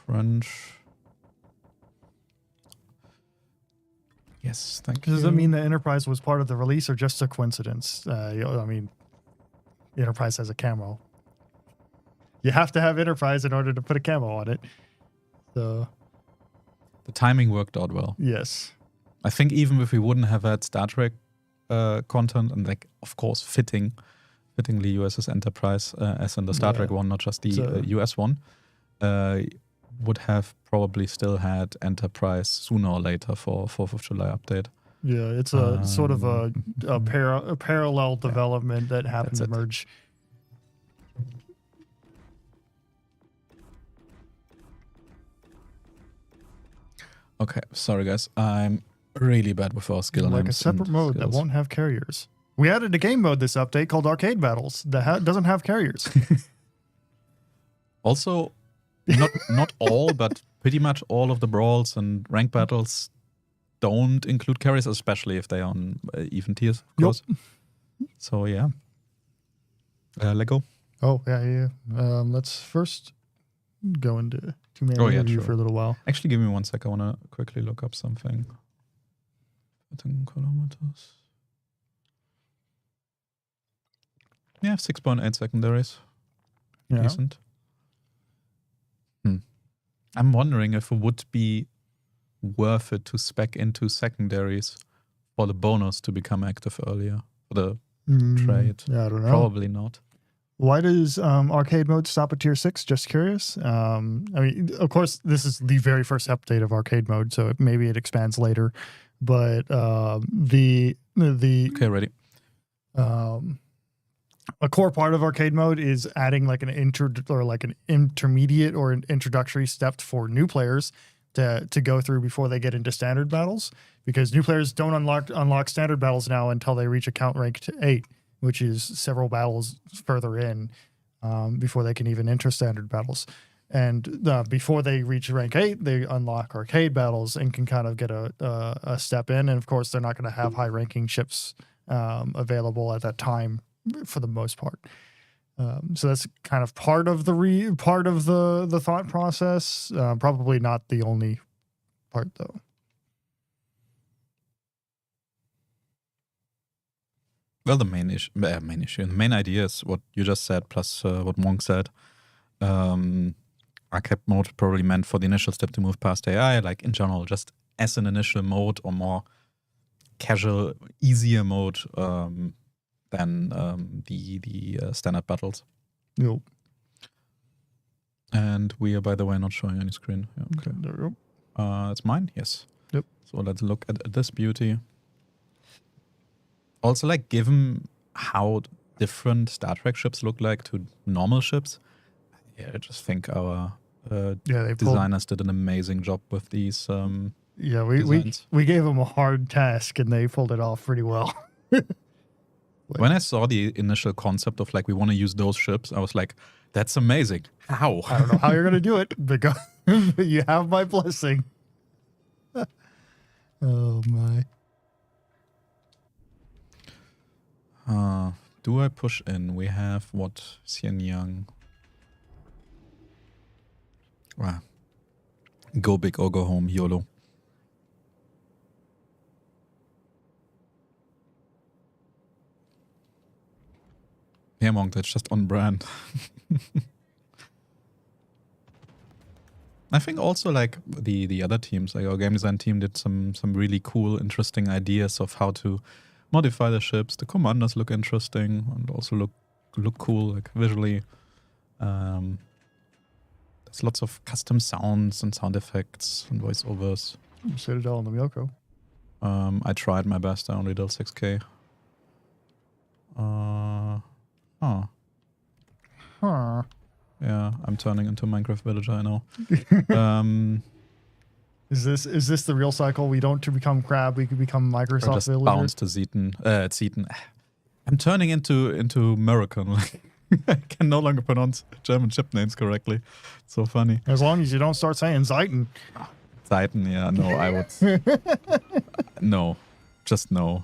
French. Yes, thank you. Does it mean the Enterprise was part of the release or just a coincidence? I mean, the Enterprise has a camo. You have to have Enterprise in order to put a camo on it. So The timing worked out well. yes. I think even if we wouldn't have had Star Trek content and, like, of course, fittingly USS Enterprise as in the Star Trek one, not just the US one, would have probably still had Enterprise sooner or later for 4th of July update. Yeah, it's a sort of a parallel development that happened to merge. Okay, sorry guys, I'm really bad with our skill Like a names separate and mode that skills. won't have carriers. We added a game mode this update called Arcade Battles that doesn't have carriers. Also, not all, but pretty much all of the brawls and rank battles don't include carries, especially if they are on even tiers, of course. So yeah, Lego. Oh yeah. Let's first go into two-man review for a little while. Actually, give me 1 sec. I want to quickly look up something. 10 kilometers. Yeah, 6.8 secondaries. Yeah. Decent. I'm wondering if it would be worth it to spec into secondaries for the bonus to become active earlier. For the trade. Yeah, I don't know. Probably not. Why does arcade mode stop at tier 6? Just curious. I mean, of course, this is the very first update of arcade mode, so maybe it expands later. But the Okay, ready. A core part of arcade mode is adding like an intermediate or an introductory step for new players to go through before they get into standard battles, because new players don't unlock standard battles now until they reach account rank to 8, which is several battles further in before they can even enter standard battles. And before they reach rank 8, they unlock arcade battles and can kind of get a step in. And of course, they're not going to have high ranking ships available at that time for the most part. So that's kind of part of the thought process. Probably not the only part, though. Well, the main main idea is what you just said, plus what Monk said. Arcade mode probably meant for the initial step to move past AI, like in general, just as an initial mode or more casual, easier mode than the standard battles. Yep. And we are, by the way, not showing any screen. Yeah, okay. There we go. It's mine? Yes. Yep. So let's look at this beauty. Also, like, given how different Star Trek ships look like to normal ships, I just think our designers did an amazing job with these we gave them a hard task and they pulled it off pretty well. When I saw the initial concept of, like, we want to use those ships, I was like, that's amazing. How? I don't know how you're going to do it, but you have my blessing. Oh, my. Do I push in? We have what? Xian Yang. Wow. Go big or go home, YOLO. Yeah, Monk, that's just on brand. I think also, like, the other teams, like our game design team, did some really cool, interesting ideas of how to modify the ships. The commanders look interesting and also look cool, like, visually. The There's lots of custom sounds and sound effects and voiceovers. Citadel and the Myoko. I tried my best. I only did 6K. Oh. Huh. Yeah, I'm turning into Minecraft villager, I know. Is this the real cycle? We don't to become Crab, we could become I Microsoft just villager. bounce to Zeton. I'm turning into American. Like, I can no longer pronounce German ship names correctly. It's so funny. As long as you don't start saying Zeiten. Zeiten, yeah, no, I would. No, just no.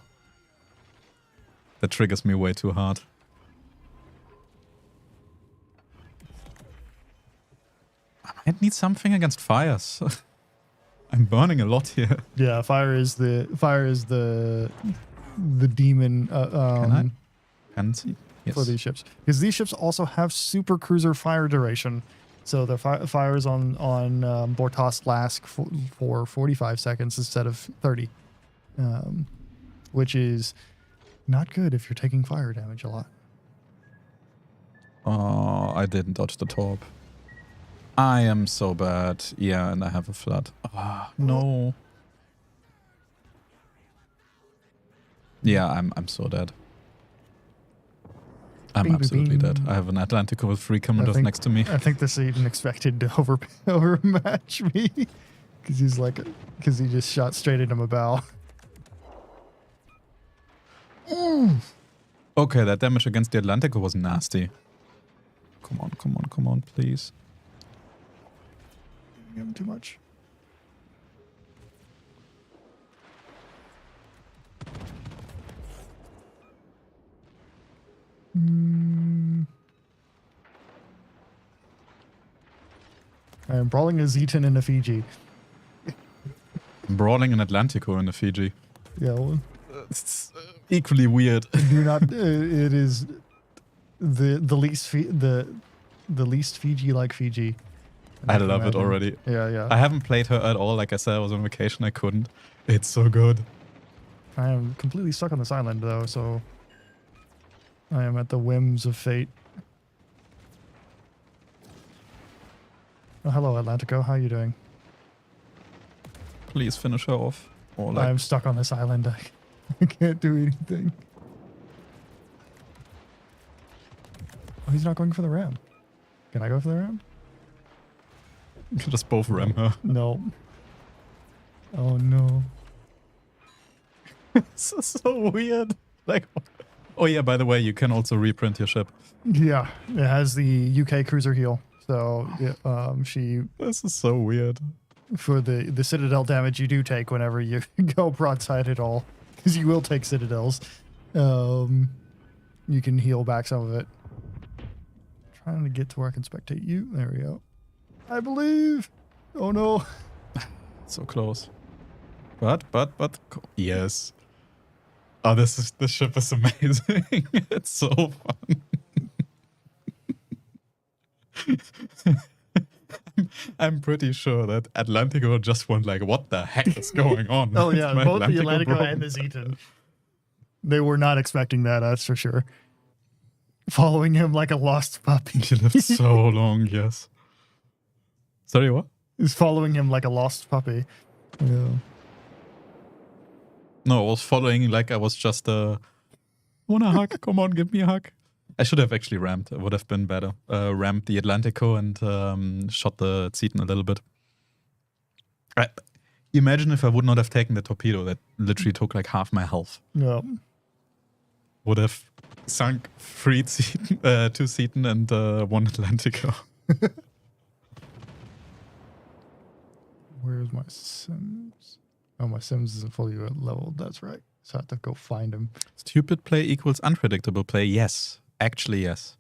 That triggers me way too hard. I might need something against fires. I'm burning a lot here. Yeah, fire is the demon Fancy? Yes. for these ships, because these ships also have super cruiser fire duration. So the fires on Bortas last for 45 seconds instead of 30, which is not good if you're taking fire damage a lot. Oh, I didn't dodge the torp. I am so bad. Yeah, and I have a flood. Oh, no. Yeah, I'm so dead. I'm Bing, bing, absolutely bing. dead. I have an Atlantico with 3 commanders next to me. I think this Eden expected to overmatch me because he just shot straight into my bow. Okay, that damage against the Atlantico was nasty. Come on, please. Giving too much. I am brawling a Zeton and a Fiji. Brawling an Atlantico in the Fiji. Yeah, well, It's equally weird. do not. It is the least the least Fiji like Fiji. I love it already. Yeah. I haven't played her at all. Like I said, I was on vacation. I couldn't. It's so good. I am completely stuck on this island though, so I am at the whims of fate. Oh, hello, Atlantico. How are you doing? Please finish her off. Or like, I'm stuck on this island. I can't do anything. Oh, he's not going for the ram. Can I go for the ram? just both ram her. No. Oh no. It's so weird. Like, oh yeah, by the way, you can also reprint your ship. Yeah, it has the UK cruiser heel. So yeah, she This is so weird. for the citadel damage you do take whenever you go broadside at all, because you will take citadels. You can heal back some of it. Trying to get to where I can spectate you. There we go. I believe. Oh no. So close. But, yes. Oh, this ship is amazing. It's so fun. I'm pretty sure that Atlantico just went like, what the heck is going on? Oh Is yeah, my both the Atlantico broken? and the Zeton. They were not expecting that, that's for sure. Following him like a lost puppy. She lived so long, yes. Sorry, what? Is following him like a lost puppy. Yeah. No, I was following like I was just want a hug. Come on, give me a hug. I should have actually rammed. It would have been better. Rammed the Atlantico and shot the Zeton a little bit. Imagine if I would not have taken the torpedo that literally took like half my health. Yeah. Would have sunk two Zeton and one Atlantico. Where's my Sims? Oh, my Sims isn't fully leveled. That's right. So I have to go find him. Stupid play equals unpredictable play. Yes. Actually, yes.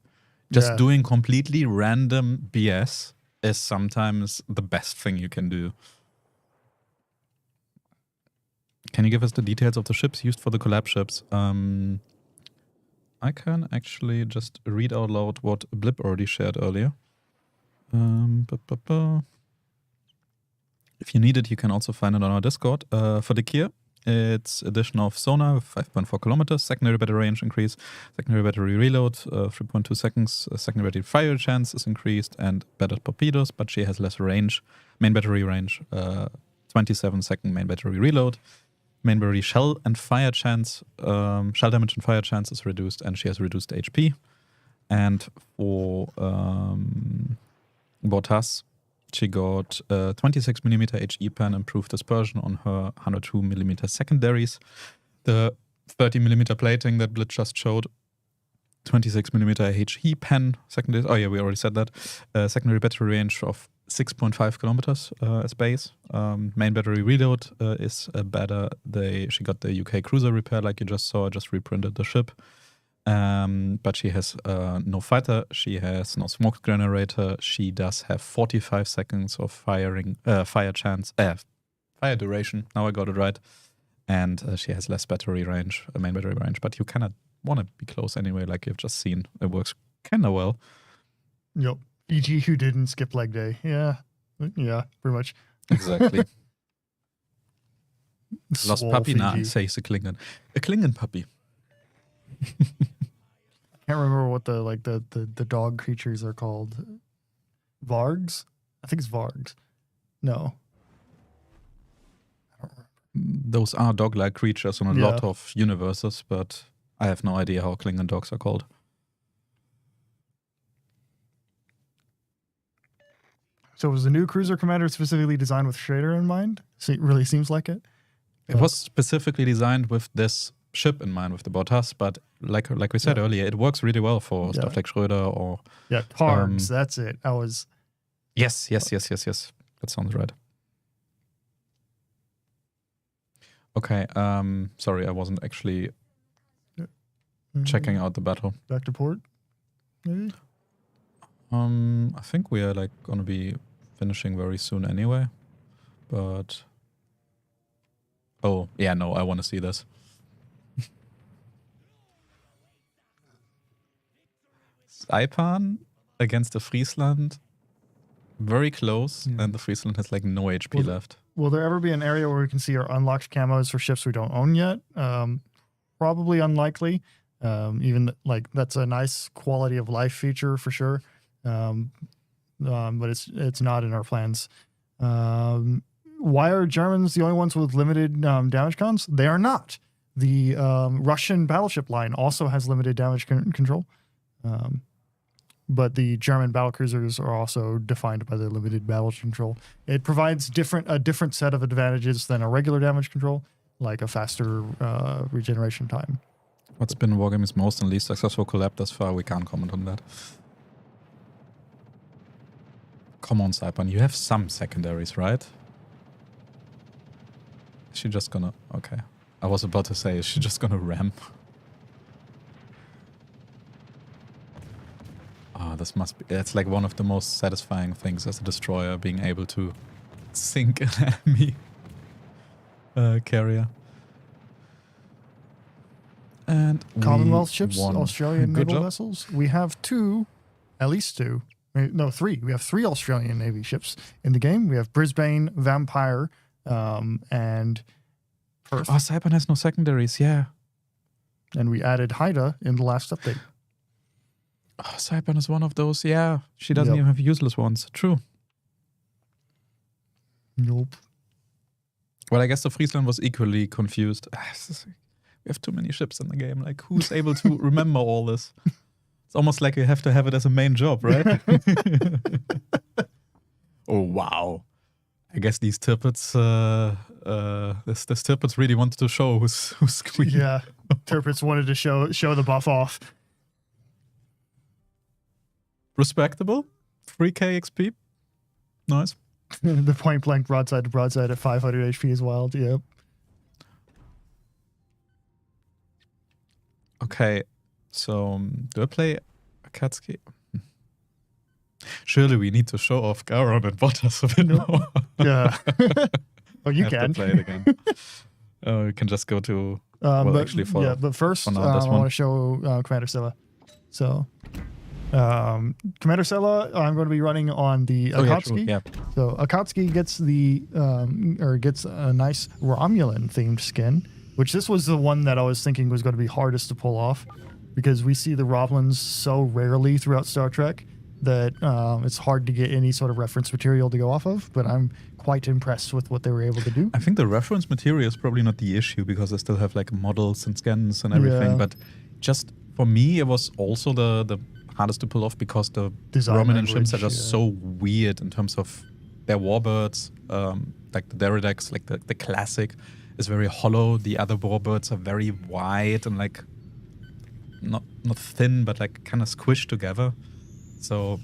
Just Yeah. doing completely random BS is sometimes the best thing you can do. Can you give us the details of the ships used for the collab ships? I can actually just read out loud what Blip already shared earlier. If you need it, you can also find it on our Discord. For the gear, It's addition of sonar, 5.4 kilometers, secondary battery range increase, secondary battery reload, 3.2 seconds, secondary battery fire chance is increased, and better torpedoes, but she has less range. Main battery range, 27-second main battery reload. Main battery shell and fire chance, shell damage and fire chance is reduced, and she has reduced HP. And for Bortas, she got 26mm HE pen, improved dispersion on her 102mm secondaries. The 30mm plating that Blitz just showed, 26mm HE pen, secondaries. Oh yeah, we already said that. Secondary battery range of 6.5 kilometers as base. Main battery reload is better. She got the UK cruiser repair, like you just saw. I just reprinted the ship. But she has no fighter, she has no smoke generator, she does have 45 seconds of fire duration, now I got it right, and she has less battery range, main battery range, but you cannot want to be close anyway, like you've just seen. It works kind of well. Yep. E.g. who didn't skip leg day. Yeah, pretty much. Exactly. Lost Swole puppy, nah, Fiji. says a Klingon puppy. I can't remember what the dog creatures are called. Vargs? I think it's Vargs. No. I don't remember. Those are dog-like creatures in a lot of universes, but I have no idea how Klingon dogs are called. So was the new cruiser commander specifically designed with Schrader in mind? It really seems like it. It was specifically designed with this ship in mind, with the Bortas, but like we said earlier, it works really well for stuff like Schröder or... Yeah, Targs, that's it. I was... Yes. That sounds right. Okay, sorry, I wasn't actually checking out the battle. Back to port, maybe? I think we are gonna be finishing very soon anyway, but... Oh, yeah, no, I want to see this. Saipan against the Friesland, very close, and the Friesland has no HP left. Will there ever be an area where we can see our unlocked camos for ships we don't own yet? Probably unlikely. Even that's a nice quality of life feature for sure. But it's not in our plans. Why are Germans the only ones with limited damage cons? They are not. The Russian battleship line also has limited damage control. But the German battlecruisers are also defined by the limited damage control. It provides a different set of advantages than a regular damage control, like a faster regeneration time. What's been Wargame's most and least successful collab thus far? We can't comment on that. Come on, Saipan, you have some secondaries, right? Is she just gonna... Okay. I was about to say, is she just gonna ramp? This must be... It's one of the most satisfying things as a destroyer, being able to sink an enemy carrier. And Commonwealth ships, Australian Good naval job. vessels. We have at least two. No, three. We have three Australian Navy ships in the game. We have Brisbane, Vampire, and Perth. Oh, Saipan has no secondaries, yeah. And we added Haida in the last update. Oh, Saipan is one of those, yeah. She doesn't even have useless ones. True. Nope. Well, I guess the Friesland was equally confused. We have too many ships in the game. Who's able to remember all this? It's almost like you have to have it as a main job, right? Oh, wow. I guess these Tirpitz, this Tirpitz really wanted to show who's queen. Yeah, Tirpitz wanted to show the buff off. Respectable. 3k XP. Nice. The point blank broadside to broadside at 500 HP is wild. Yep. Okay, so do I play Akatsuki? Surely we need to show off Garon and Bortas a bit more. Yeah. Oh, you I have can to play it again. We can just go to... but first, for now, I this want one. to show Commander Silla. So, Commander Sela, I'm going to be running on the Oh, yeah, true. Akatsuki. Yeah. So Akatsuki gets gets a nice Romulan themed skin, which this was the one that I was thinking was going to be hardest to pull off, because we see the Romulans so rarely throughout Star Trek that it's hard to get any sort of reference material to go off of. But I'm quite impressed with what they were able to do. I think the reference material is probably not the issue because they still have like models and scans and everything. Yeah. But just for me, it was also the hardest to pull off because the Design Romulan ships are language, just yeah. so weird in terms of their warbirds. Like the Deredex, like the classic, is very hollow. The other warbirds are very wide and like not thin, but like kind of squished together. So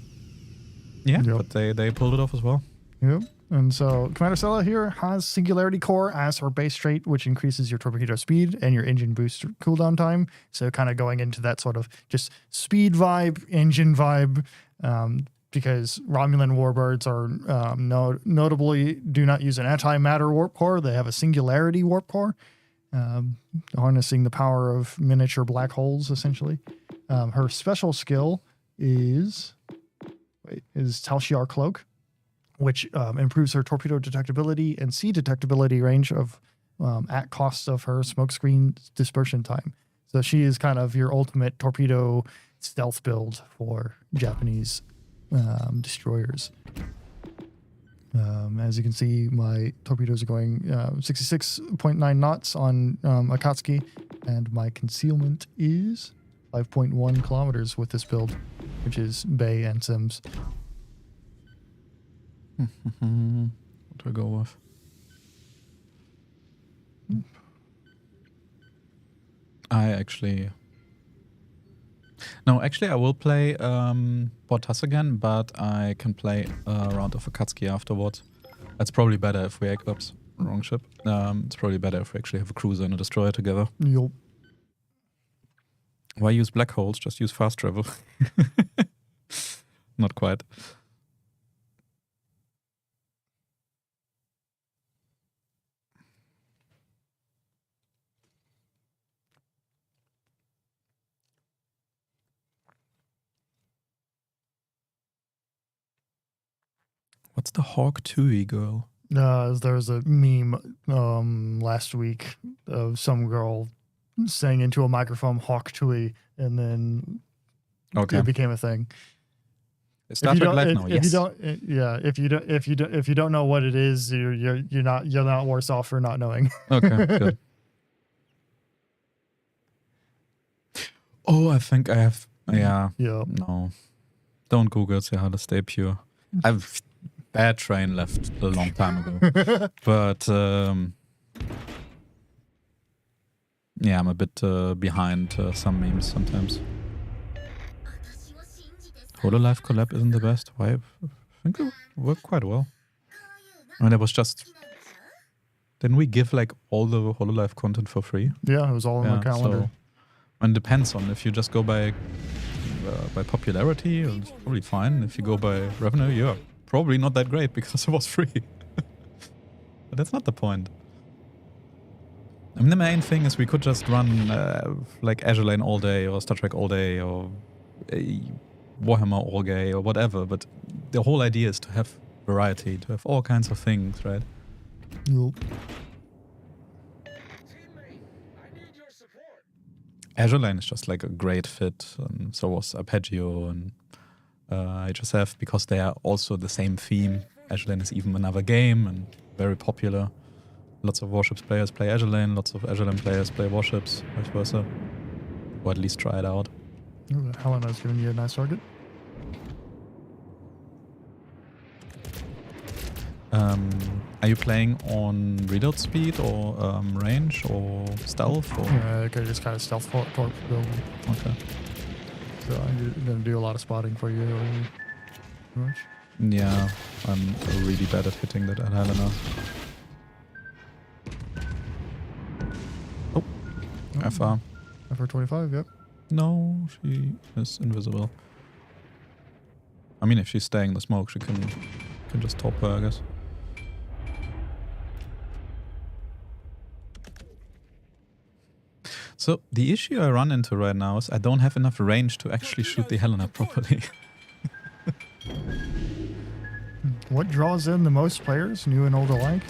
yeah, Yep. but they pulled it off as well. Yep. And so Commander Sela here has Singularity Core as her base trait, which increases your torpedo speed and your engine boost cooldown time. So kind of going into that sort of just speed vibe, engine vibe, because Romulan warbirds are notably do not use an antimatter warp core. They have a singularity warp core, harnessing the power of miniature black holes, essentially. Her special skill is Talshiar Cloak, which improves her torpedo detectability and sea detectability range of at cost of her smokescreen dispersion time. So she is kind of your ultimate torpedo stealth build for Japanese destroyers. As you can see, my torpedoes are going 66.9 knots on Akatsuki, and my concealment is 5.1 kilometers with this build, which is Bay and Sims. What do I go with? I will play Bortas again, but I can play a round of Akatsuki afterwards. It's probably better if we equips wrong ship. It's probably better if we actually have a cruiser and a destroyer together. Yup. Why use black holes? Just use fast travel. Not quite. What's the Hawk Tui girl? There was a meme last week of some girl saying into a microphone "Hawk Tui," and then Okay. it became a thing. Star Trek Light now, yes. If you don't know what it is, you're not worse off for not knowing. Okay, good. Oh, I think I have. Yeah. Yeah. No. Don't Google, say how to stay pure. I've bad train left a long time ago. But yeah, I'm a bit behind some memes sometimes. Hololive collab isn't the best. Why? I think it worked quite well. I mean, it was just... Didn't we give like all the Hololive content for free? Yeah, it was all on the calendar. So, and it depends on if you just go by popularity, it's probably fine. If you go by revenue, yeah, probably not that great because it was free. But that's not the point. I mean, the main thing is we could just run like Azure Lane all day or Star Trek all day or Warhammer all day or whatever. But the whole idea is to have variety, to have all kinds of things, right? Yup. Azure Lane is just like a great fit, and so was Arpeggio and HSF because they are also the same theme. Azure Lane is even another game and very popular. Lots of Warships players play Azure Lane, lots of Azure Lane players play Warships, vice versa. Or at least try it out. Helena's giving you a nice target. Are you playing on readout speed or range or stealth? Or? Okay, just kind of stealth torp build. Okay. So I'm going to do a lot of spotting for you. Pretty much. Yeah, I'm really bad at hitting that at Helena. Oh, FR. FR25, yep. No, she is invisible. I mean, if she's staying in the smoke, she can just top her, I guess. So the issue I run into right now is I don't have enough range to actually shoot the Helena properly. What draws in the most players, new and old alike?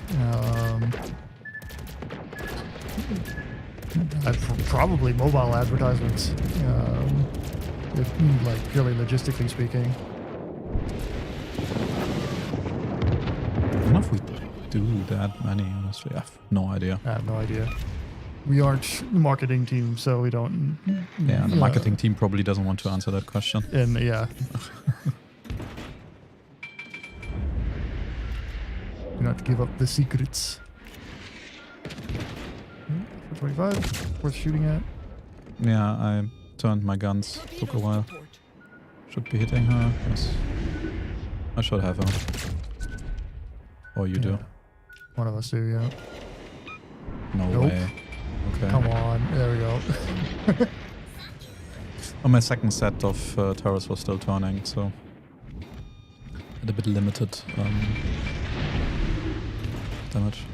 Probably mobile advertisements, like purely logistically speaking. I don't know if we do that many, honestly. I have no idea. I have no idea. We aren't the marketing team, so we don't. Yeah, and the marketing team probably doesn't want to answer that question. And yeah. Do not give up the secrets. 425, worth shooting at. Yeah, I turned my guns. Took a while. Should be hitting her. Yes. I should have her. Or you do. One of us do, yeah. No Nope. way. Okay. Come on, there we go. Oh, my second set of turrets was still turning, so had a bit limited damage.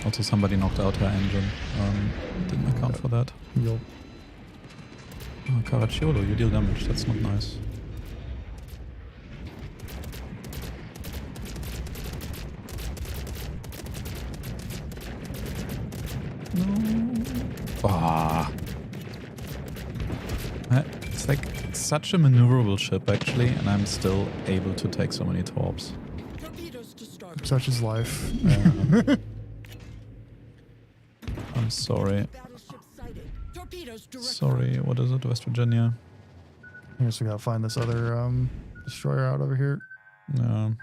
Also, somebody knocked out her engine. Didn't account for that. Yup. Oh, Caracciolo, you deal damage. That's not nice. Ah. It's like such a maneuverable ship actually, and I'm still able to take so many torps. Such is life. I'm sorry. Sorry, what is it, West Virginia? I guess we gotta find this other destroyer out over here. No.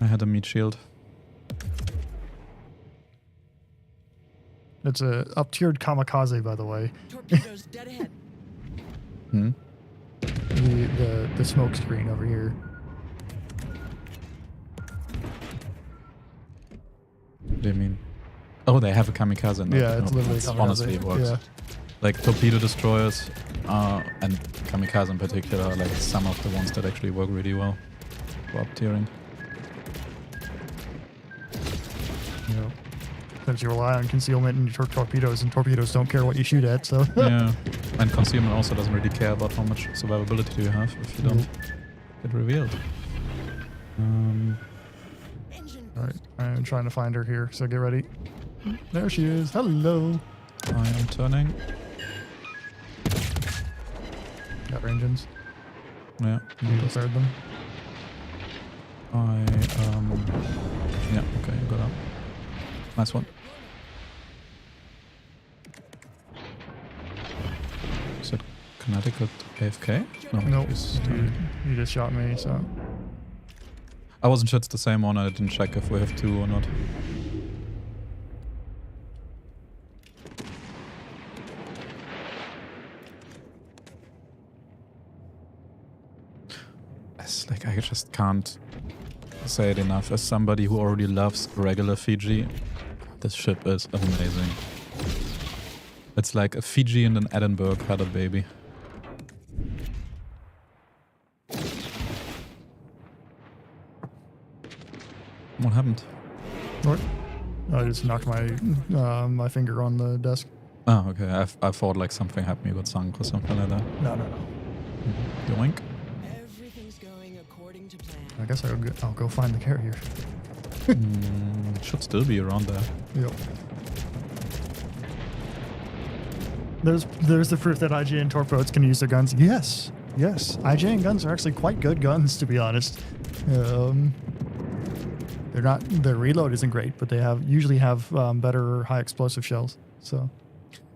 I had a meat shield. It's a up-tiered kamikaze, by the way. Torpedoes dead ahead. Hmm? The smoke screen over here. What do you mean? Oh, they have a kamikaze now. Yeah, it's literally a kamikaze. Honestly, it works. Yeah. Like torpedo destroyers, and kamikaze in particular, are like some of the ones that actually work really well for up tiering. Yep. Because you rely on concealment and your torpedoes, and torpedoes don't care what you shoot at, so. Yeah, and concealment also doesn't really care about how much survivability do you have if you don't get revealed. Alright, I'm trying to find her here, so get ready. There she is. Hello. I am turning. Got her engines. Yeah. Fired them. Yeah, okay, you got up. Nice one. Is it Connecticut AFK? No, Nope. he's You just shot me, so. I wasn't sure it's the same one. I didn't check if we have two or not. It's like I just can't say it enough. As somebody who already loves regular Fiji, this ship is amazing. It's like a Fiji and an Edinburgh had a baby. What happened? What? I just knocked my my finger on the desk. Oh, okay. I thought like something happened. You got sunk or something like that. No. Yoink. Everything's going according to plan. I guess I'll go find the carrier. Should still be around there. Yep. There's the proof that IGN torpedoes can use their guns. Yes. IGN guns are actually quite good guns, to be honest. Their reload isn't great, but they usually have better high explosive shells. So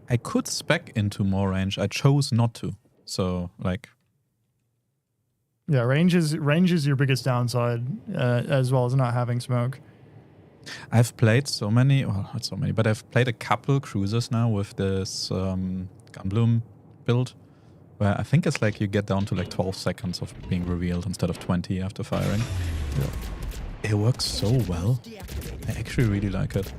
I could spec into more range. I chose not to. So like, yeah, range is your biggest downside, as well as not having smoke. I've played so many, well, not so many, but I've played a couple cruisers now with this Gunbloom build, where I think it's like you get down to like 12 seconds of being revealed instead of 20 after firing. Yeah. It works so well. I actually really like it.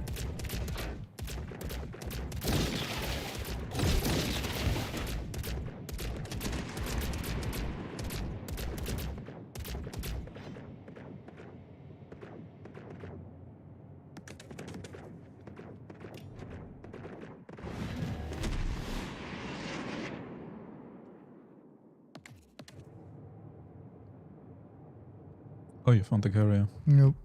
Oh, you found the carrier. Nope.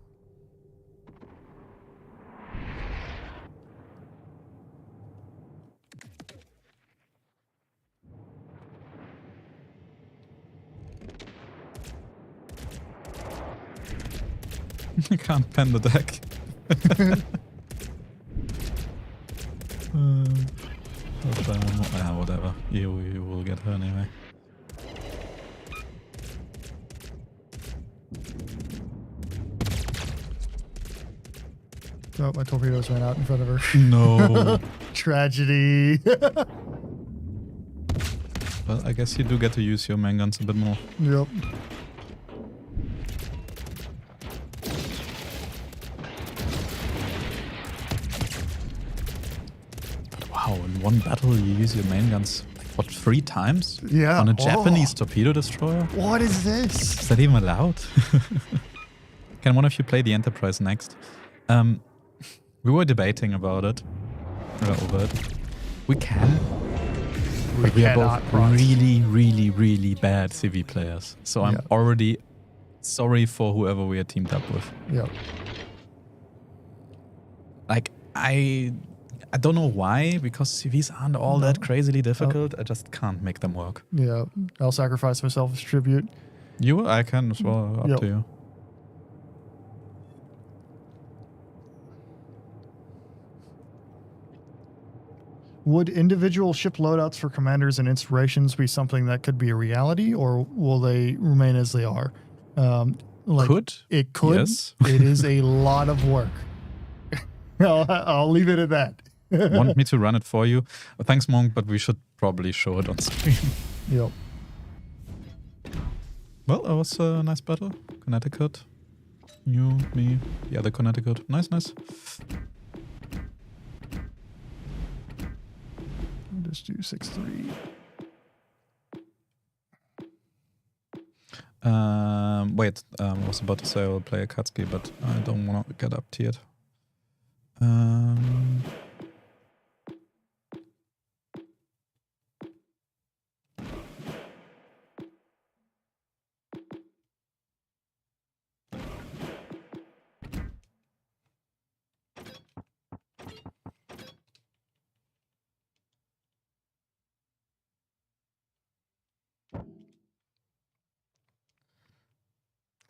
You can't pen the deck. Whatever. You will get her anyway. Oh, my torpedoes ran out in front of her. No. Tragedy. Well, I guess you do get to use your main guns a bit more. Yep. Wow, in one battle you use your main guns, what, 3 times? Yeah. On a Oh. Japanese torpedo destroyer? What is this? Is that even allowed? Can one of you play the Enterprise next? We were debating about it. Over it. We can. But we are cannot both cross. really, really, really bad CV players. So I'm Yeah. already sorry for whoever we are teamed up with. Yep. Like, I don't know why, because CVs aren't all that crazily difficult. I just can't make them work. Yeah. I'll sacrifice myself as tribute. I can as well, up Yep. to you. Would individual ship loadouts for commanders and inspirations be something that could be a reality, or will they remain as they are? Could? It could. Yes. It is a lot of work. I'll leave it at that. Want me to run it for you? Thanks, Monk, but we should probably show it on screen. Yep. Well, it was a nice battle. Connecticut. You, me, the other Connecticut. Nice, nice. I'll just do 6-3. Wait, I was about to say I will play Akatsuki, but I don't want to get up tiered.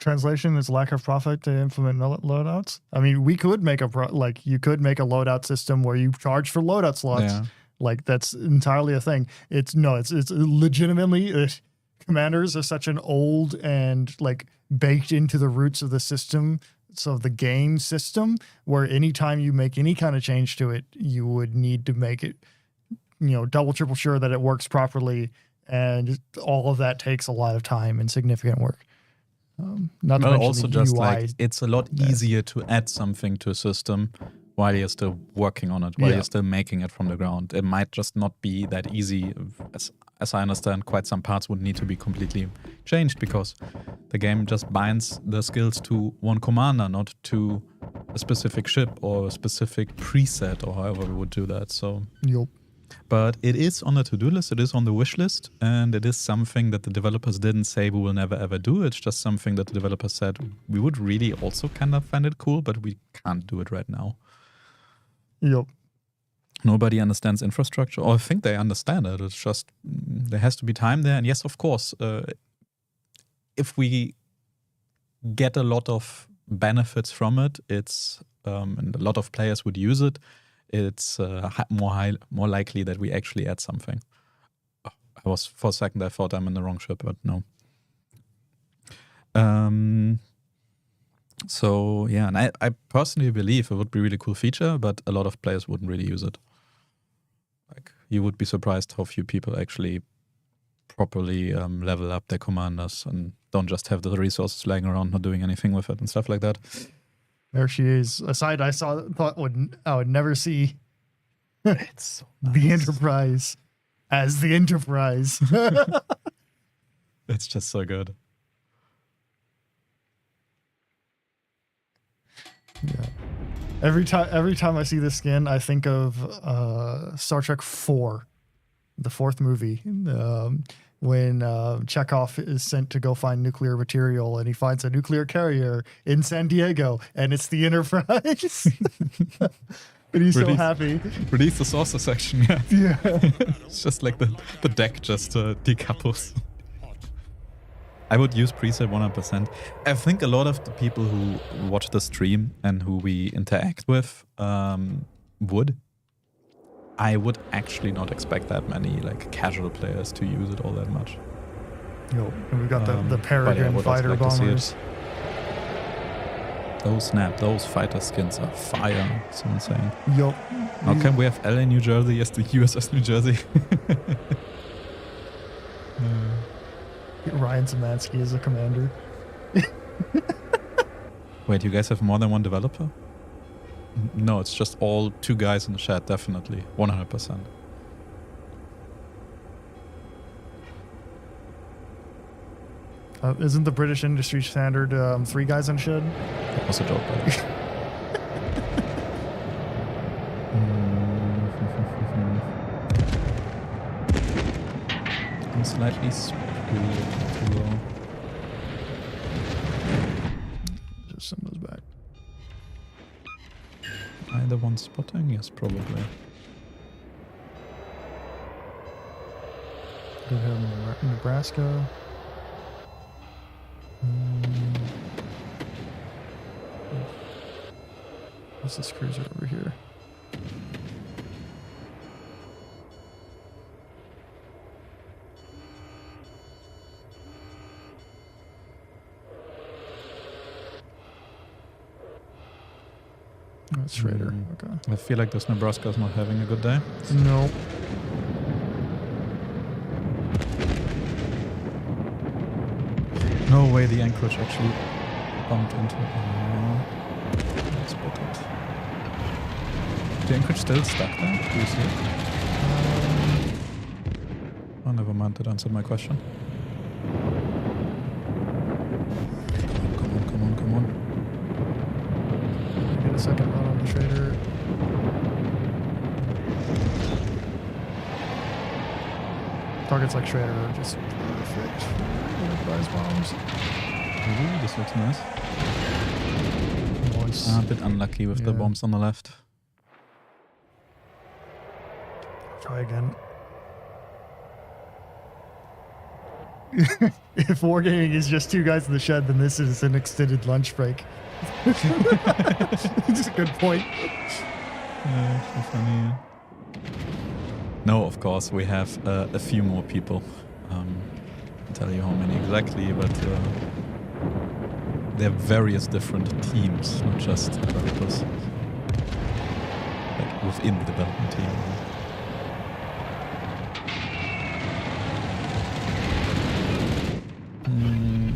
Translation is lack of profit to implement loadouts. I mean, we could make you could make a loadout system where you charge for loadout slots. Yeah. Like that's entirely a thing. It's legitimately commanders are such an old and like baked into the roots of the system. So the game system, where anytime you make any kind of change to it, you would need to make it, double, triple sure that it works properly. And all of that takes a lot of time and significant work. Not to But mention also the just UI. like it's a lot easier to add something to a system while you're still working on it, while you're still making it from the ground. It might just not be that easy. As I understand, quite some parts would need to be completely changed because the game just binds the skills to one commander, not to a specific ship or a specific preset or however we would do that. So, Yup. but it is on the to-do list, it is on the wish list, and it is something that the developers didn't say we will never ever do. It's just something that the developers said we would really also kind of find it cool, but we can't do it right now. Yup. Nobody understands infrastructure, or I think they understand it. It's just there has to be time there. And yes, of course, if we get a lot of benefits from it, it's and a lot of players would use it. It's more likely that we actually add something. For a second I thought I'm in the wrong ship, but no. So yeah, and I personally believe it would be a really cool feature, but a lot of players wouldn't really use it. Like you would be surprised how few people actually properly level up their commanders and don't just have the resources lying around not doing anything with it and stuff like that. There she is. A side I thought I would never see. It's so The Enterprise as the Enterprise. It's just so good. Yeah. Every time I see this skin, I think of Star Trek 4, the fourth movie. when Chekhov is sent to go find nuclear material and he finds a nuclear carrier in San Diego and it's the Enterprise. And he's so Release- happy. Release the saucer section, yeah. Yeah. It's just like the deck just decouples. I would use preset 100%. I think a lot of the people who watch the stream and who we interact with would. I would actually not expect that many like casual players to use it all that much. Yo, and we've got the But yeah, I Peregrine would also fighter like to see it. bombers. Oh snap, those fighter skins are fire. It's insane. Yo. Okay, we have LA New Jersey as the USS New Jersey. Ryan Zemansky is a commander. Wait, you guys have more than one developer? No, it's just all 2 guys in the chat, definitely. 100%. Isn't the British industry standard 3 guys in shed? That was a joke, by the way. I'm slightly too low. Just send those back. Either one spotting? Yes, probably. Did have Nebraska. What's this cruiser over here? That's Schrader. Okay. I feel like this Nebraska is not having a good day. No. No way the Anchorage actually bumped into it. Oh, spotted. The Anchorage still stuck there? Do you see it? Oh, never mind. That answered my question. Come on. Get a second run on the Schrader. Targets like Schrader are just perfect. Enterprise bombs. Ooh, this looks nice. Nice. A bit unlucky with the Yeah. bombs on the left. Try again. If wargaming is just 2 guys in the shed, then this is an extended lunch break. It's a good point. So funny. No, of course, we have a few more people. I'll tell you how many exactly, but they're various different teams, not just developers. Like within the development team.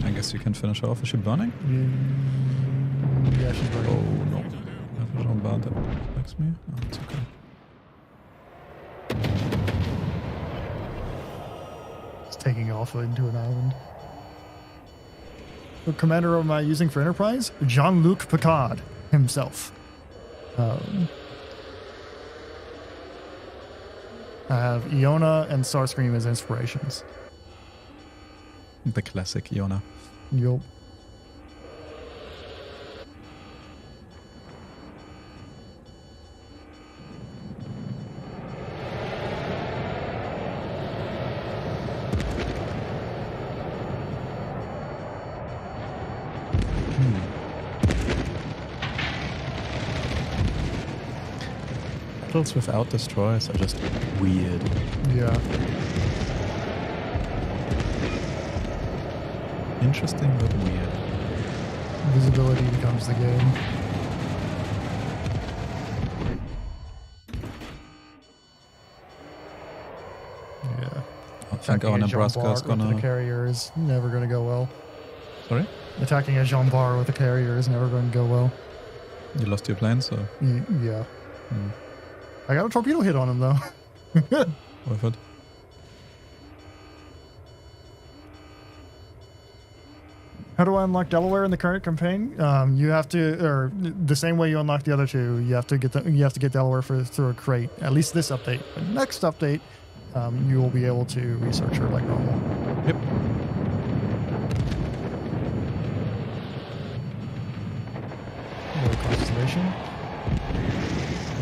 I guess you can finish her off. Is she burning? Yeah, she's burning. Oh no. I have Jean Bart that likes me. Oh, it's okay. It's taking off into an island. What commander am I using for Enterprise? Jean-Luc Picard himself. I have Iona and Starscream as inspirations. The classic Iona. Yup. Battles without destroyers are just weird. Yeah. Interesting but weird. Visibility becomes the game. Yeah. I think our Nebraska is With the gonna. carrier is never going to go well. Sorry? Attacking a Jean Bar with a carrier is never going to go well. You lost your plane, so. Yeah. Hmm. I got a torpedo hit on him though. Worth it. How do I unlock Delaware in the current campaign? You have to, or the same way you unlock the other 2. You have to get Delaware through a crate. At least this update. But next update, you will be able to research her like normal. Yep. Another constellation.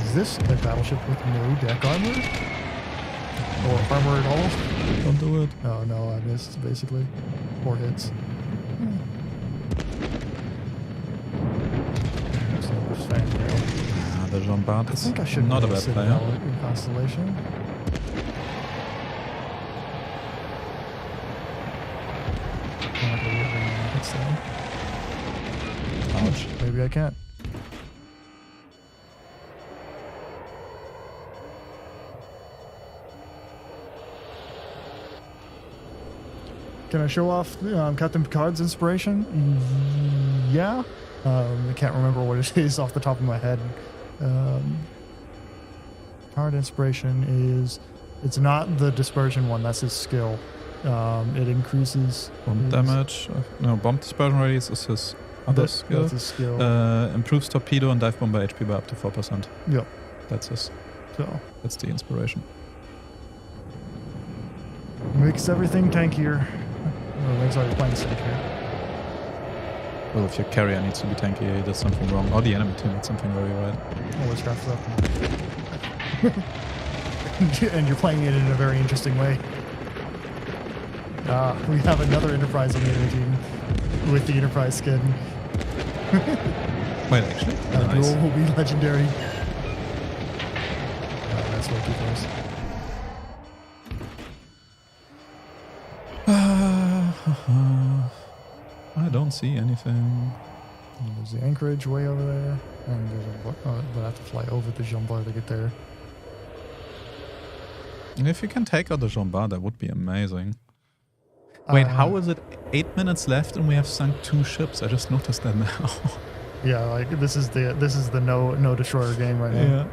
Is this a battleship with no deck armor? Or armor at all? Don't do it. Oh no, I missed basically. 4 hits. So much fan mail. The Jean Bart I is think I should not a go bad Citadel player. in Constellation. I'm not gonna get very many hits though. Ouch. Maybe I can't. Can I show off Captain Picard's inspiration? Yeah. I can't remember what it is off the top of my head. Picard inspiration is... It's not the dispersion one, that's his skill. It increases... Bomb his- damage. No, bomb dispersion radius is his other skill. That's his skill. Improves torpedo and dive bomber HP by up to 4%. Yep. That's his. So, That's the inspiration. makes everything tankier. Oh, makes all your planes tankier. Well, if your carrier needs to be tanky, he does something wrong. Or the enemy team did something very right. Always crafts up. And you're playing it in a very interesting way. We have another Enterprise on the enemy team with the Enterprise skin. Wait, actually? That Nice. duel will be legendary. That's what he does. I don't see anything. And there's the anchorage way over there. And there's we'll have to fly over the Jean Bart to get there. And if you can take out the Jean Bart, that would be amazing. Wait, how is it 8 minutes left and we have sunk 2 ships? I just noticed that now. Yeah, like this is the no destroyer game right now.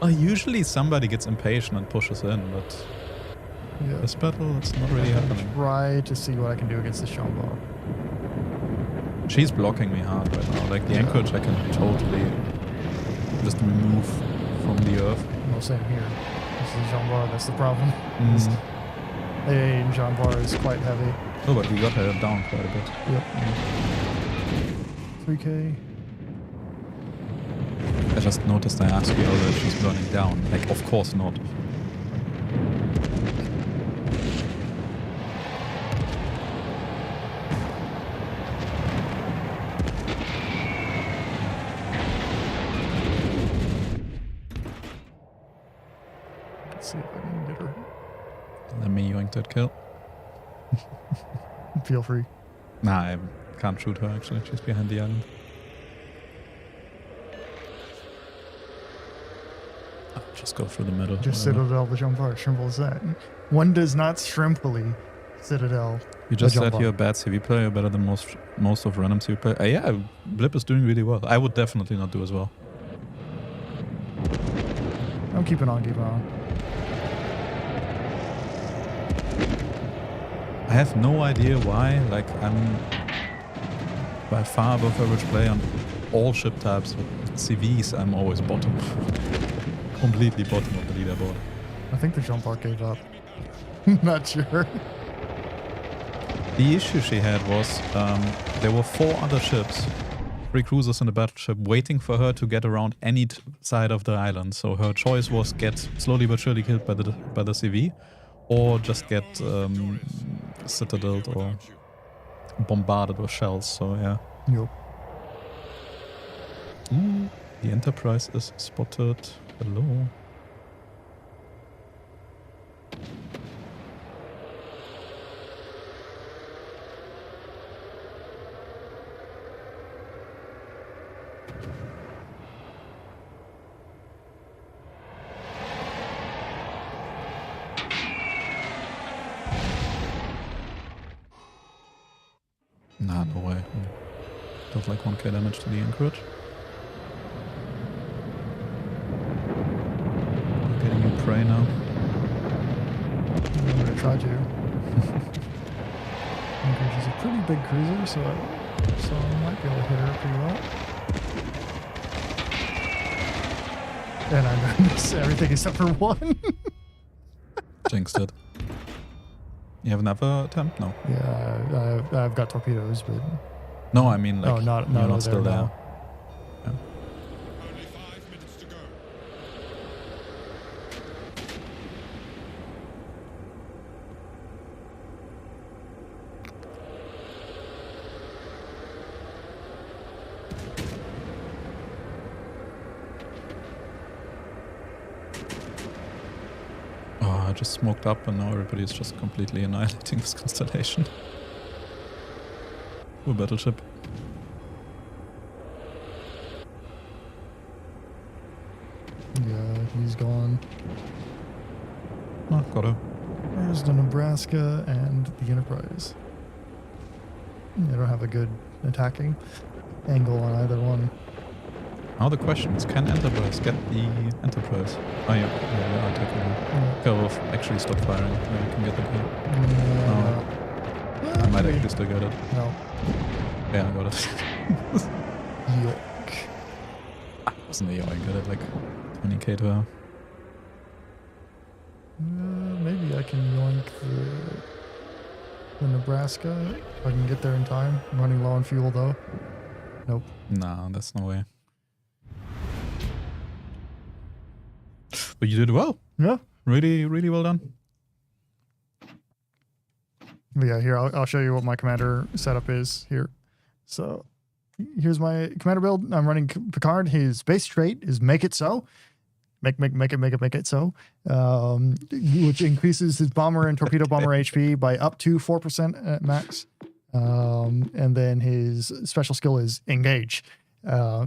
Usually somebody gets impatient and pushes in, but Yeah. this battle, it's not really happening. Try to see what I can do against the Jean Bart. She's blocking me hard right now. Like the Yeah. anchorage, I can totally just remove from the earth. No, same here. This is Jean Bart, that's the problem. Mm. Hey, Jean Bart is quite heavy. Oh, but we got her down quite a bit. Yep. 3K. I just noticed I asked you that she's burning down. Like, of course not. Let's see if I can get her. Let me yoink that kill. Feel free. Nah, I can't shoot her actually. She's behind the island. Oh, just go through the middle. Just whatever. Citadel the Jean Bart. Simple as that. One does not shrimply Citadel. You just the said Jean you're a bad CV player, you're better than most of random CV players. Yeah, Blip is doing really well. I would definitely not do as well. I'm keeping on, keeping on. I have no idea why. Like, I'm by far above average player on all ship types. But CVs, I'm always bottom. Completely bottom of the leaderboard. I think the Jean Bart gave up. Not sure. The issue she had was there were 4 other ships, 3 cruisers and a battleship, waiting for her to get around any side of the island. So her choice was get slowly but surely killed by the CV, or just get citadeled or bombarded with shells. So yeah. Yep. Ooh, the Enterprise is spotted. Hello. Nah, no way. Does like 1k damage to the anchorage. Getting you prey now. I'm gonna try to. Okay, she's a pretty big cruiser, so I might be able to hit her pretty well. And I'm gonna miss everything except for 1. Jinxed it. You have another attempt? No. Yeah, I've got torpedoes, but No, I mean, like, oh, not you're over not still there. no. Only 5 minutes to go. Oh, I just smoked up and now everybody's just completely annihilating this constellation. Ooh, battleship. Yeah, he's gone. Oh, got her. There's the Nebraska and the Enterprise. They don't have a good attacking angle on either one. Now the question is, can Enterprise get the Enterprise? Oh yeah, I'll take it. Go off, actually stop firing. Maybe we can get the kill. I might actually still get it. No. Yeah, I got it. York. Wasn't the I got it like 20k to her. Maybe I can yoink the Nebraska. If I can get there in time. I'm running low on fuel though. Nope. Nah, that's no way. But you did well. Yeah. Really, really well done. But yeah, here I'll show you what my commander setup is here. So here's my commander build. I'm running Picard. His base trait is make it so. Make it so. Which increases his bomber and torpedo bomber HP by up to 4% at max. And then his special skill is engage,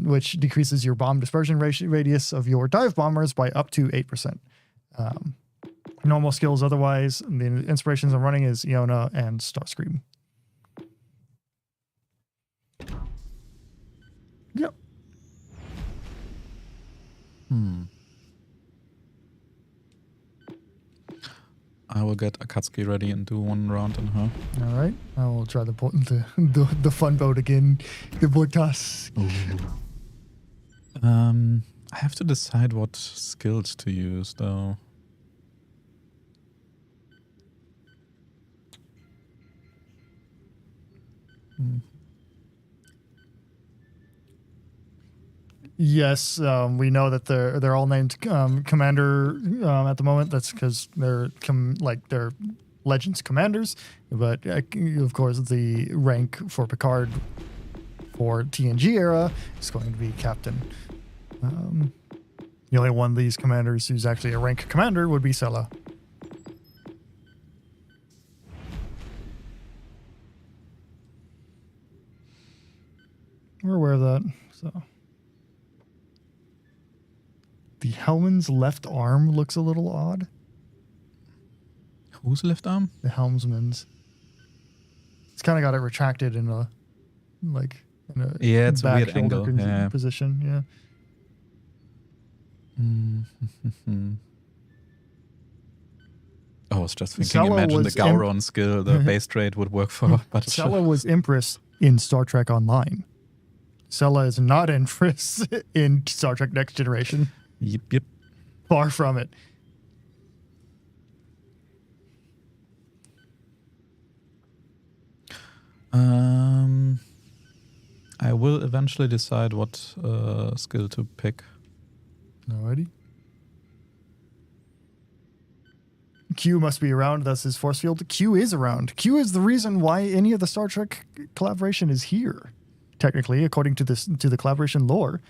which decreases your bomb dispersion radius of your dive bombers by up to 8%. Normal skills otherwise, the inspirations I'm running is Iona and Starscream. Yep. I will get Akatsuki ready and do one round on her. All right. I will try the fun boat again. The Bortas. I have to decide what skills to use though. Yes, we know that they're all named Commander at the moment. That's because they're they're Legends Commanders. But of course, the rank for Picard for TNG era is going to be Captain. The only one of these commanders who's actually a rank commander would be Sela. We're aware of that, so. The helmsman's left arm looks a little odd. Whose left arm? The helmsman's. It's kind of got it retracted in a, yeah, it's a back weird shoulder angle. Yeah. position. Yeah. I was just thinking, Sela imagine the was Gowron skill the base trade would work for. But Sela was Empress in Star Trek Online. Sela is not Empress in Star Trek Next Generation. Yep. Far from it. I will eventually decide what skill to pick. Alrighty. Q must be around. That's his force field. Q is around. Q is the reason why any of the Star Trek collaboration is here. Technically, according to the collaboration lore,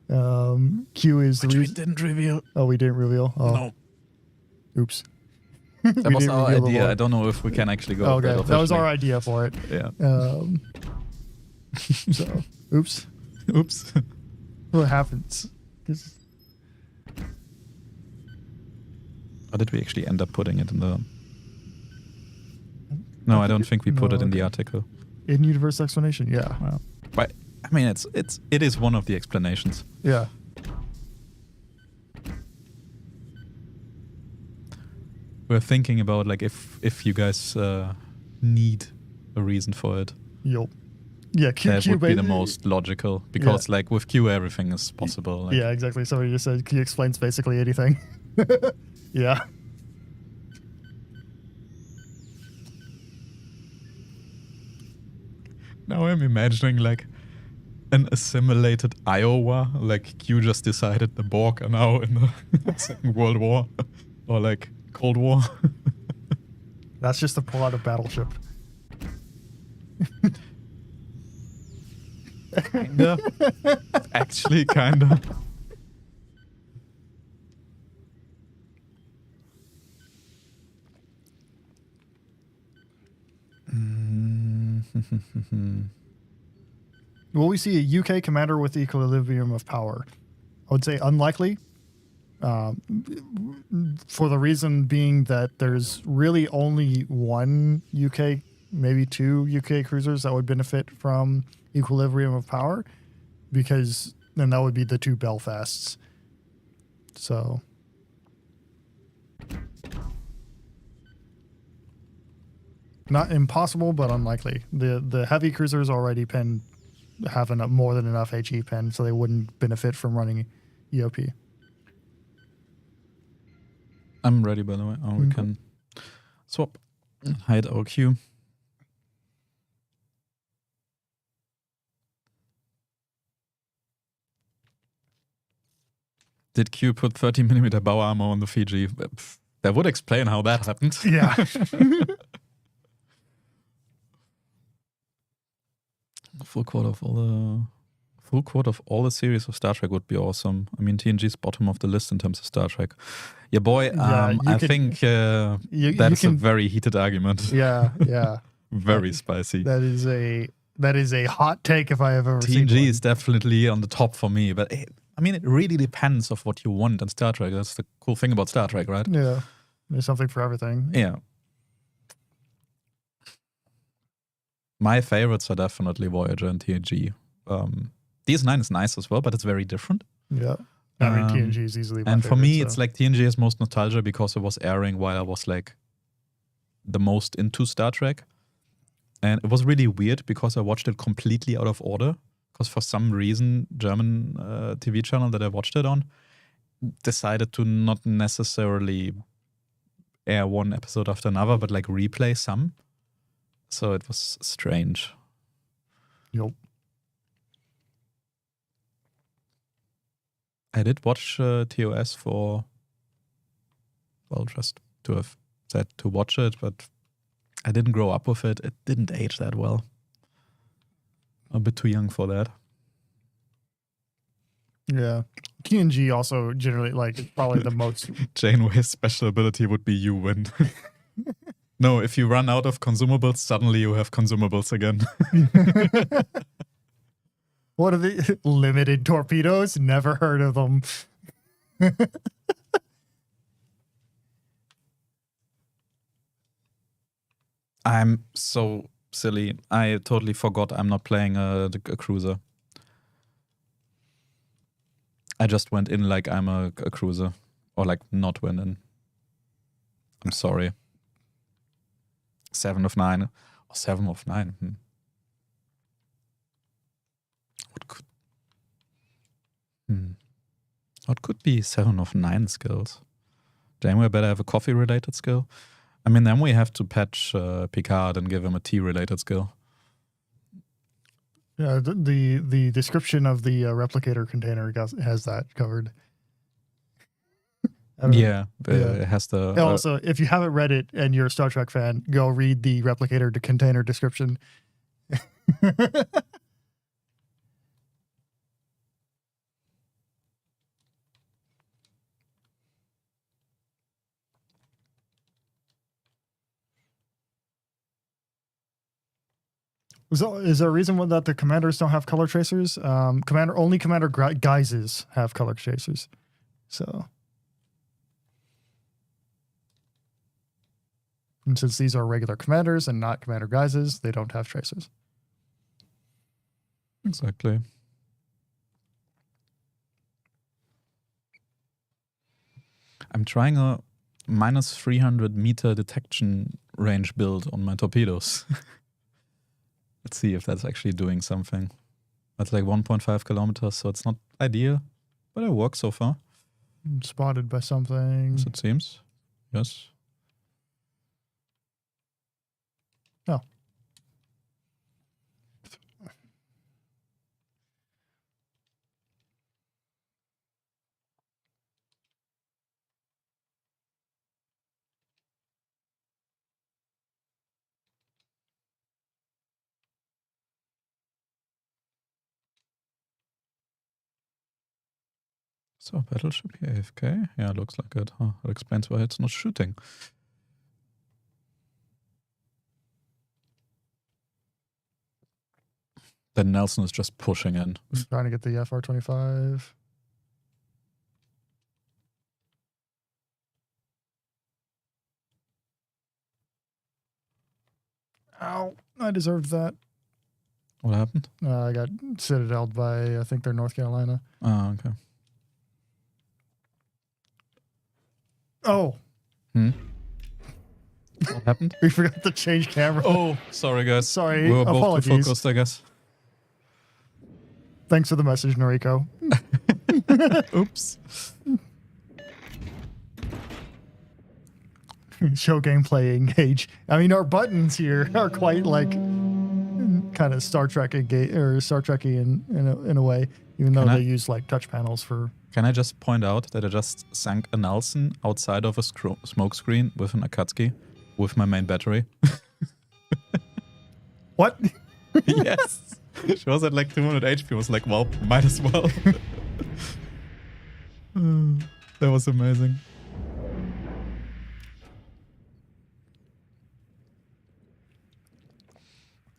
Q is the reason. We didn't reveal. Oh, we didn't reveal. Oh. No, Oops. that was our reveal the idea. lore. I don't know if we can actually go. Okay, that was our idea for it. Yeah. So, oops. Oops. What happens? Or did we actually end up putting it in the? No, I don't think we put it in the article. In-universe explanation, yeah. Well, but I mean, it is one of the explanations. Yeah. We're thinking about like if you guys need a reason for it. Yup. Yeah, That would be the most logical because like with Q everything is possible. Like, yeah, exactly. Somebody just said Q explains basically anything. Yeah. Now I'm imagining like an assimilated Iowa, like Q just decided the Borg are now in the Second World War or like Cold War. That's just the plot of Battleship. Kinda. Actually, kinda. Will we see a UK commander with equilibrium of power? I would say unlikely. For the reason being that there's really only one UK, maybe two UK cruisers that would benefit from equilibrium of power, because then that would be the two Belfasts. So not impossible, but unlikely. The heavy cruisers already have more than enough HE pen, so they wouldn't benefit from running EOP. I'm ready, by the way. Oh, we can swap. Hide our Q. Did Q put 30mm bow armor on the Fiji? That would explain how that happened. Yeah. Full quote of all the series of Star Trek would be awesome. I mean, TNG's bottom of the list in terms of Star Trek. Yeah, boy. I think that's a very heated argument. Yeah, yeah. Very spicy. That is a hot take if I have ever seen one. TNG is definitely on the top for me, but it really depends of what you want in Star Trek. That's the cool thing about Star Trek, right? Yeah, there's something for everything. Yeah. My favorites are definitely Voyager and TNG. DS9 is nice as well, but it's very different. Yeah. I mean, TNG is easily my and for me, favorite, it's like TNG is most nostalgia because it was airing while I was like the most into Star Trek. And it was really weird because I watched it completely out of order. Because for some reason, German TV channel that I watched it on decided to not necessarily air one episode after another, but like replay some. So it was strange. Yep. I did watch TOS for, well, just to have said to watch it, but I didn't grow up with it. It didn't age that well. A bit too young for that. Yeah. TNG also generally, like, probably the most. Janeway's special ability would be you win. No, if you run out of consumables, suddenly you have consumables again. What are the limited torpedoes? Never heard of them. I'm so silly. I totally forgot I'm not playing a cruiser. I just went in like I'm a cruiser. Or like not went in. I'm sorry. 7 of 9. Or 7 of 9. What could be 7 of 9 skills? Janeway better have a coffee-related skill. I mean, then we have to patch Picard and give him a tea-related skill. Yeah, the description of the replicator container has that covered. It has the... And also, if you haven't read it and you're a Star Trek fan, go read the replicator container description. So is there a reason that the commanders don't have color tracers? Commander guises have color tracers. So, and since these are regular commanders and not commander guises, they don't have tracers. Exactly. I'm trying a minus 300 meter detection range build on my torpedoes. Let's see if that's actually doing something. That's like 1.5 kilometers, so it's not ideal, but it works so far. Spotted by something. As it seems. Yes. Oh. So, battleship here, AFK. Yeah, looks like it. Huh? That explains why it's not shooting. Then Nelson is just pushing in. I'm trying to get the FR-25. Ow, I deserved that. What happened? I got citadeled by, I think they're North Carolina. Oh, okay. Oh, What happened? we forgot to change camera. Oh, sorry, guys. Sorry, We were both too apologies. focused, I guess. Thanks for the message, Noriko. Oops. Show gameplay engage. I mean, our buttons here are quite like kind of Star Trek or Star Trekky in a way, even though Can I- they use like touch panels for. Can I just point out that I just sank a Nelson outside of a smoke screen with an Akatsuki with my main battery? What? Yes. She was at like 200 HP. I was like, well, might as well. That was amazing.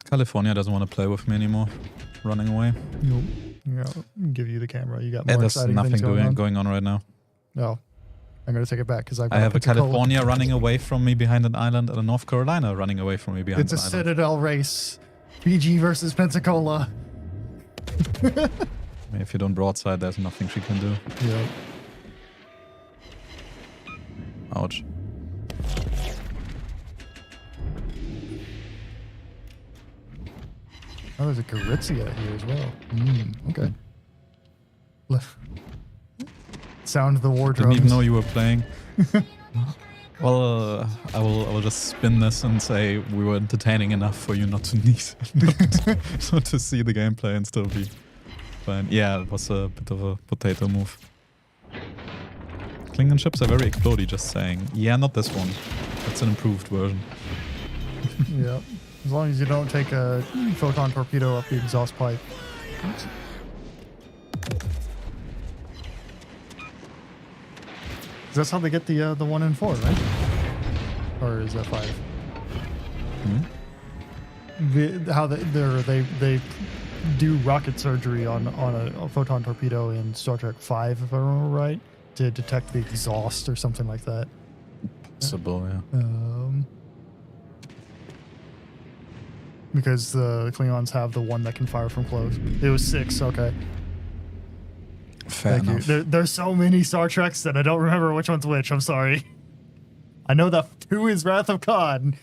California doesn't want to play with me anymore. Running away. Nope. Yeah, I'll give you the camera. You got And more there's exciting nothing things going on. going on right now. No, I'm gonna take it back because I have a California running away from me behind an island and a North Carolina running away from me behind It's a an island. Citadel race. PG versus Pensacola. I mean, if you don't broadside, there's nothing she can do. Yeah. Ouch. Oh, there's a Garitzia here as well. Okay. Sound the war Didn't drums. even know you were playing. Well, I will just spin this and say we were entertaining enough for you not to need not to see the gameplay and still be fine. Yeah, it was a bit of a potato move. Klingon ships are very explodey, just saying. Yeah, not this one. It's an improved version. Yeah. As long as you don't take a photon torpedo up the exhaust pipe. That's how they get the 1 and 4, right? Or is that 5? How they do rocket surgery on a photon torpedo in Star Trek 5, if I remember right, to detect the exhaust or something like that. Possible, yeah. Because the Klingons have the one that can fire from close. It was 6, okay. Fair Thank enough. you. There's so many Star Treks that I don't remember which one's which. I'm sorry. I know that 2 is Wrath of Khan.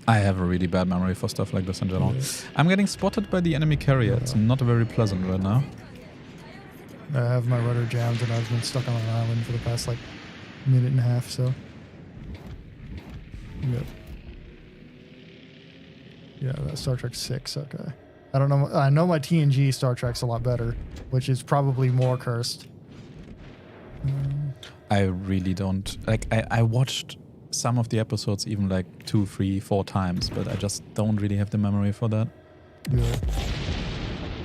I have a really bad memory for stuff like this in general. I'm getting spotted by the enemy carrier. It's not very pleasant right now. I have my rudder jammed and I've been stuck on an island for the past like minute and a half, so. Yep. Yeah, that's Star Trek 6, okay. I don't know. I know my TNG Star Trek's a lot better, which is probably more cursed. I really don't like. I watched some of the episodes even like 2, 3, 4 times, but I just don't really have the memory for that. Yeah.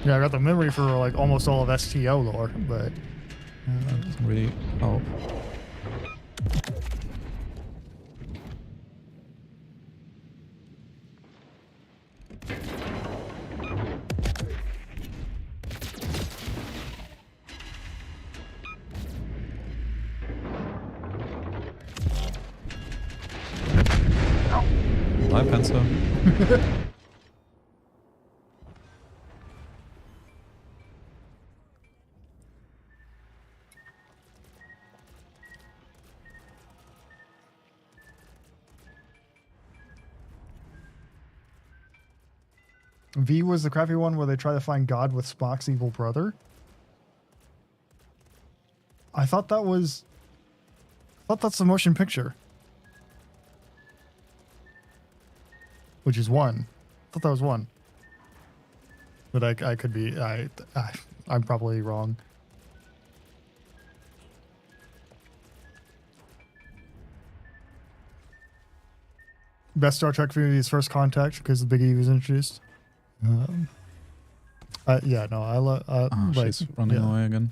Yeah, I got the memory for like almost all of STO lore, but Doesn't really help. Hi, Pencil. V was the crappy one where they try to find God with Spock's evil brother. I thought that's the motion picture. Which is 1. I thought that was 1. But I could be I'm probably wrong. Best Star Trek movie is First Contact because the Big E was introduced. Yeah, no, I love. Oh, Like, she's running yeah. away again.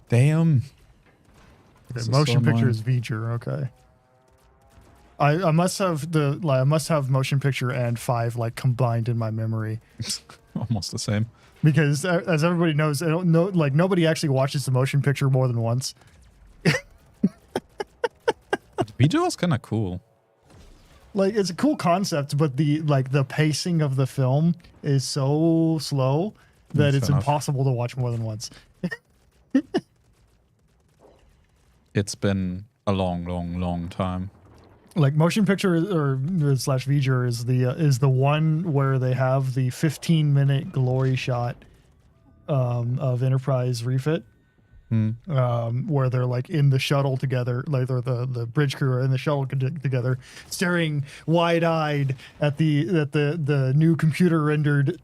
Damn. This is so Motion picture annoying. is feature. Okay. I must have I must have motion picture and 5 like combined in my memory Almost the same. because as everybody knows, I don't know, like nobody actually watches the motion picture more than once. But Vija was kind of cool. Like it's a cool concept, but the pacing of the film is so slow that Fair it's enough. impossible to watch more than once. It's been a long, long, long time. Like motion picture or slash VJer is the one where they have the 15-minute glory shot of Enterprise refit, where they're like in the shuttle together, like the bridge crew are in the shuttle together, staring wide-eyed at the new computer rendered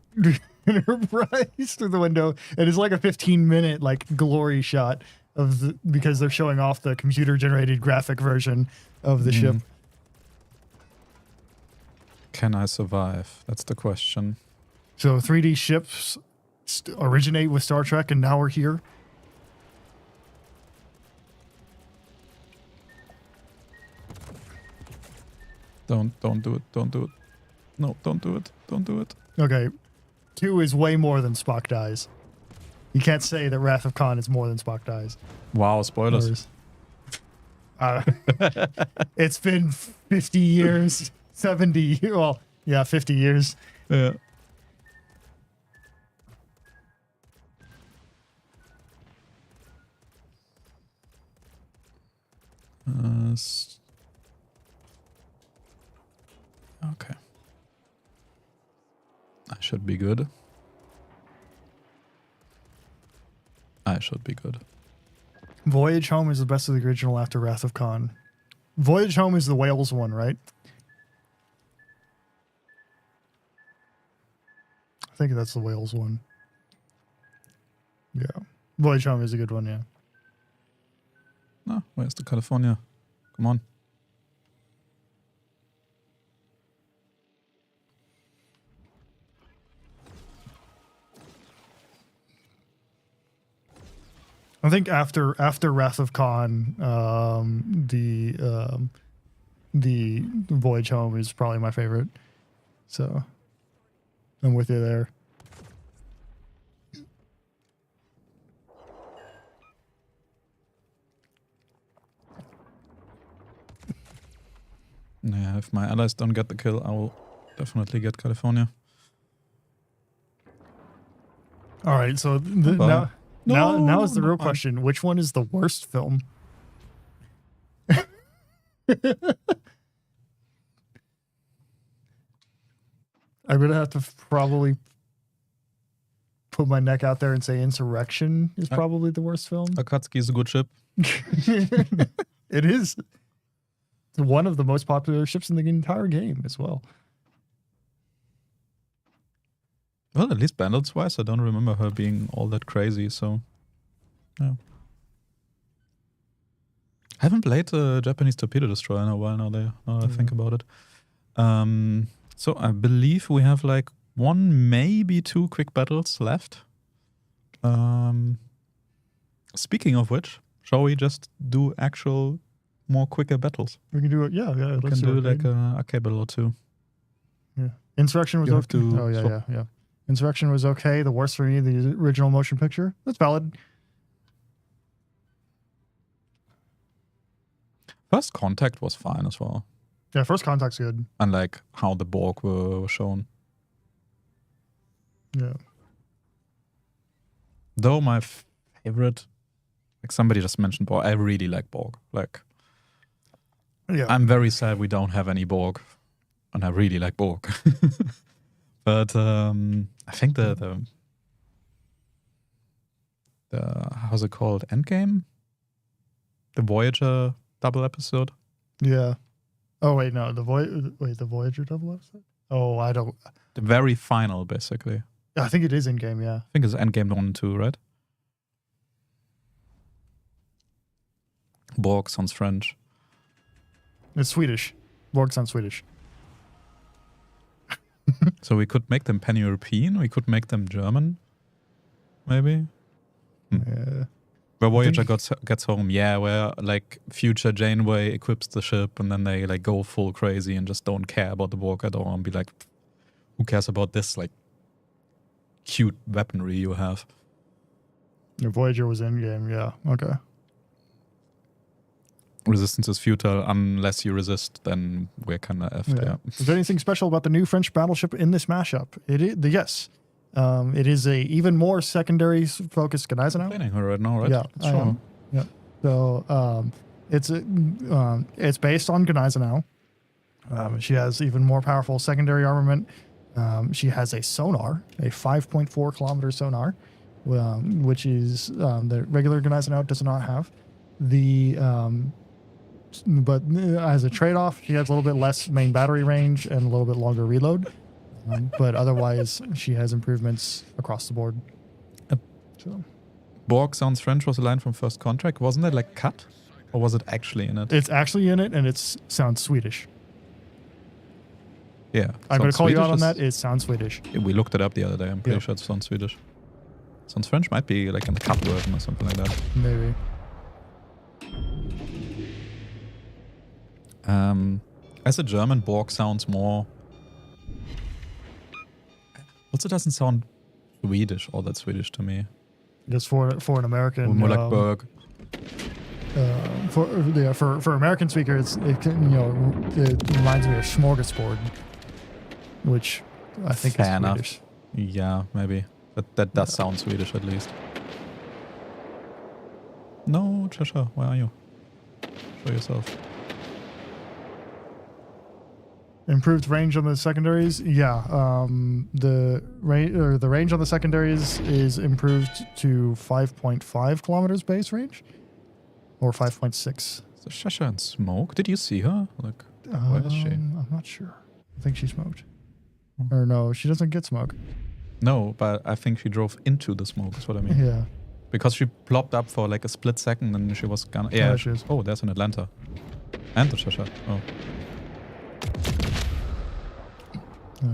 Enterprise through the window. And it's like a 15-minute like glory shot of because they're showing off the computer generated graphic version of the ship. Can I survive? That's the question. So 3D ships originate with Star Trek, and now we're here. Don't do it. Don't do it. No, don't do it. Don't do it. Okay, 2 is way more than Spock dies. You can't say that Wrath of Khan is more than Spock dies. Wow, spoilers. It's been 50 years, 70. Well, yeah, 50 years. Yeah. Okay. I should be good. I should be good. Voyage Home is the best of the original after Wrath of Khan. Voyage Home is the Wales one, right? I think that's the Wales one. Yeah. Voyage Home is a good one, yeah. No, where's the California? Come on. I think after Wrath of Khan, the Voyage Home is probably my favorite. So I'm with you there. Yeah, if my allies don't get the kill, I will definitely get California. All right, so Bye. now is the No, real not mine. question: which one is the worst film? I'm gonna have to probably put my neck out there and say Insurrection is probably the worst film. Akatsuki is a good ship. It is one of the most popular ships in the entire game as well. Well, at least bandits wise, I don't remember her being all that crazy, so yeah. I haven't played a Japanese torpedo destroyer in a while now that I think about it. So I believe we have like 1, maybe 2 quick battles left. Speaking of which, shall we just do actual more quicker battles? We can do it. Yeah. We can do like a arcade battle or 2. Yeah. Insurrection was You have okay. to Oh yeah, swap. yeah. Insurrection was okay. The worst for me, the original motion picture. That's valid. First Contact was fine as well. Yeah, First Contact's good. And like how the Borg were shown. Yeah. Though my favorite, like somebody just mentioned Borg, I really like Borg. Like, Yeah. I'm very sad we don't have any Borg, and I really like Borg. But I think the how's it called? Endgame? The Voyager double episode? Yeah. Oh wait, no, the Voyager double episode? Oh, I don't. The very final, basically. I think it is in game. Yeah. I think it's Endgame 1 and 2, right? Borg sounds French. It's Swedish. Borg sounds Swedish. So we could make them pan-European. We could make them German, maybe. Yeah. Where Voyager gets home, yeah, where like future Janeway equips the ship and then they like go full crazy and just don't care about the Borg at all and be like, who cares about this like cute weaponry you have? If Voyager was in game, yeah. Okay. Resistance is futile unless you resist, then we're kind of effed, yeah. Is there anything special about the new French battleship in this mashup? Yes. It is a even more secondary focused Gneisenau. Playing her right now, right? Yeah, I Sure. am. Yeah. So it's based on Gneisenau. She has even more powerful secondary armament. She has a sonar, a 5.4 kilometer sonar, which is the regular Gneisenau does not have. But as a trade-off, she has a little bit less main battery range and a little bit longer reload. But otherwise, she has improvements across the board. So. Borg sounds French was a line from First Contact. Wasn't it like cut? Or was it actually in it? It's actually in it, and it sounds Swedish. Yeah. I'm going to call you out on Swedish that. It sounds Swedish. We looked it up the other day. I'm pretty Yeah. sure it sounds Swedish. Sounds French. Might be like in the cut version or something like that. Maybe. As a German, Borg sounds more... Also doesn't sound Swedish, all that Swedish to me. Just for an American. Or more like Berg. For American speakers, it reminds me of smorgasbord, which I think Fair is enough. Swedish. Yeah, maybe. But that does sound Swedish at least. No, Cheshire, where are you? Show yourself. Improved range on the secondaries, yeah. The range on the secondaries is improved to 5.5 kilometers base range, or 5.6. Is the Cheshire in smoke? Did you see her? Like, where is she? I'm not sure. I think she smoked. Or no, she doesn't get smoke. No, but I think she drove into the smoke, is what I mean. Yeah. Because she plopped up for like a split second and she was gonna... Yeah, Yeah, she is. Oh, there's an Atlanta. And the Cheshire. Oh.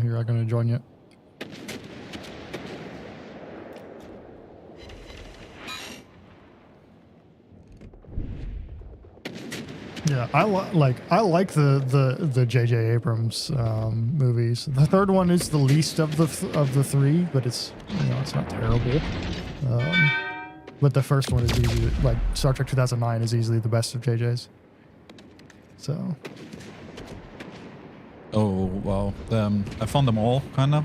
Here, I'm going to join you. Yeah, I like the J.J. Abrams movies. The third one is the least of the three, but it's it's not terrible. But the first one is easy. Like Star Trek 2009 is easily the best of J.J.'s. So. Oh, wow. I found them all, kind of.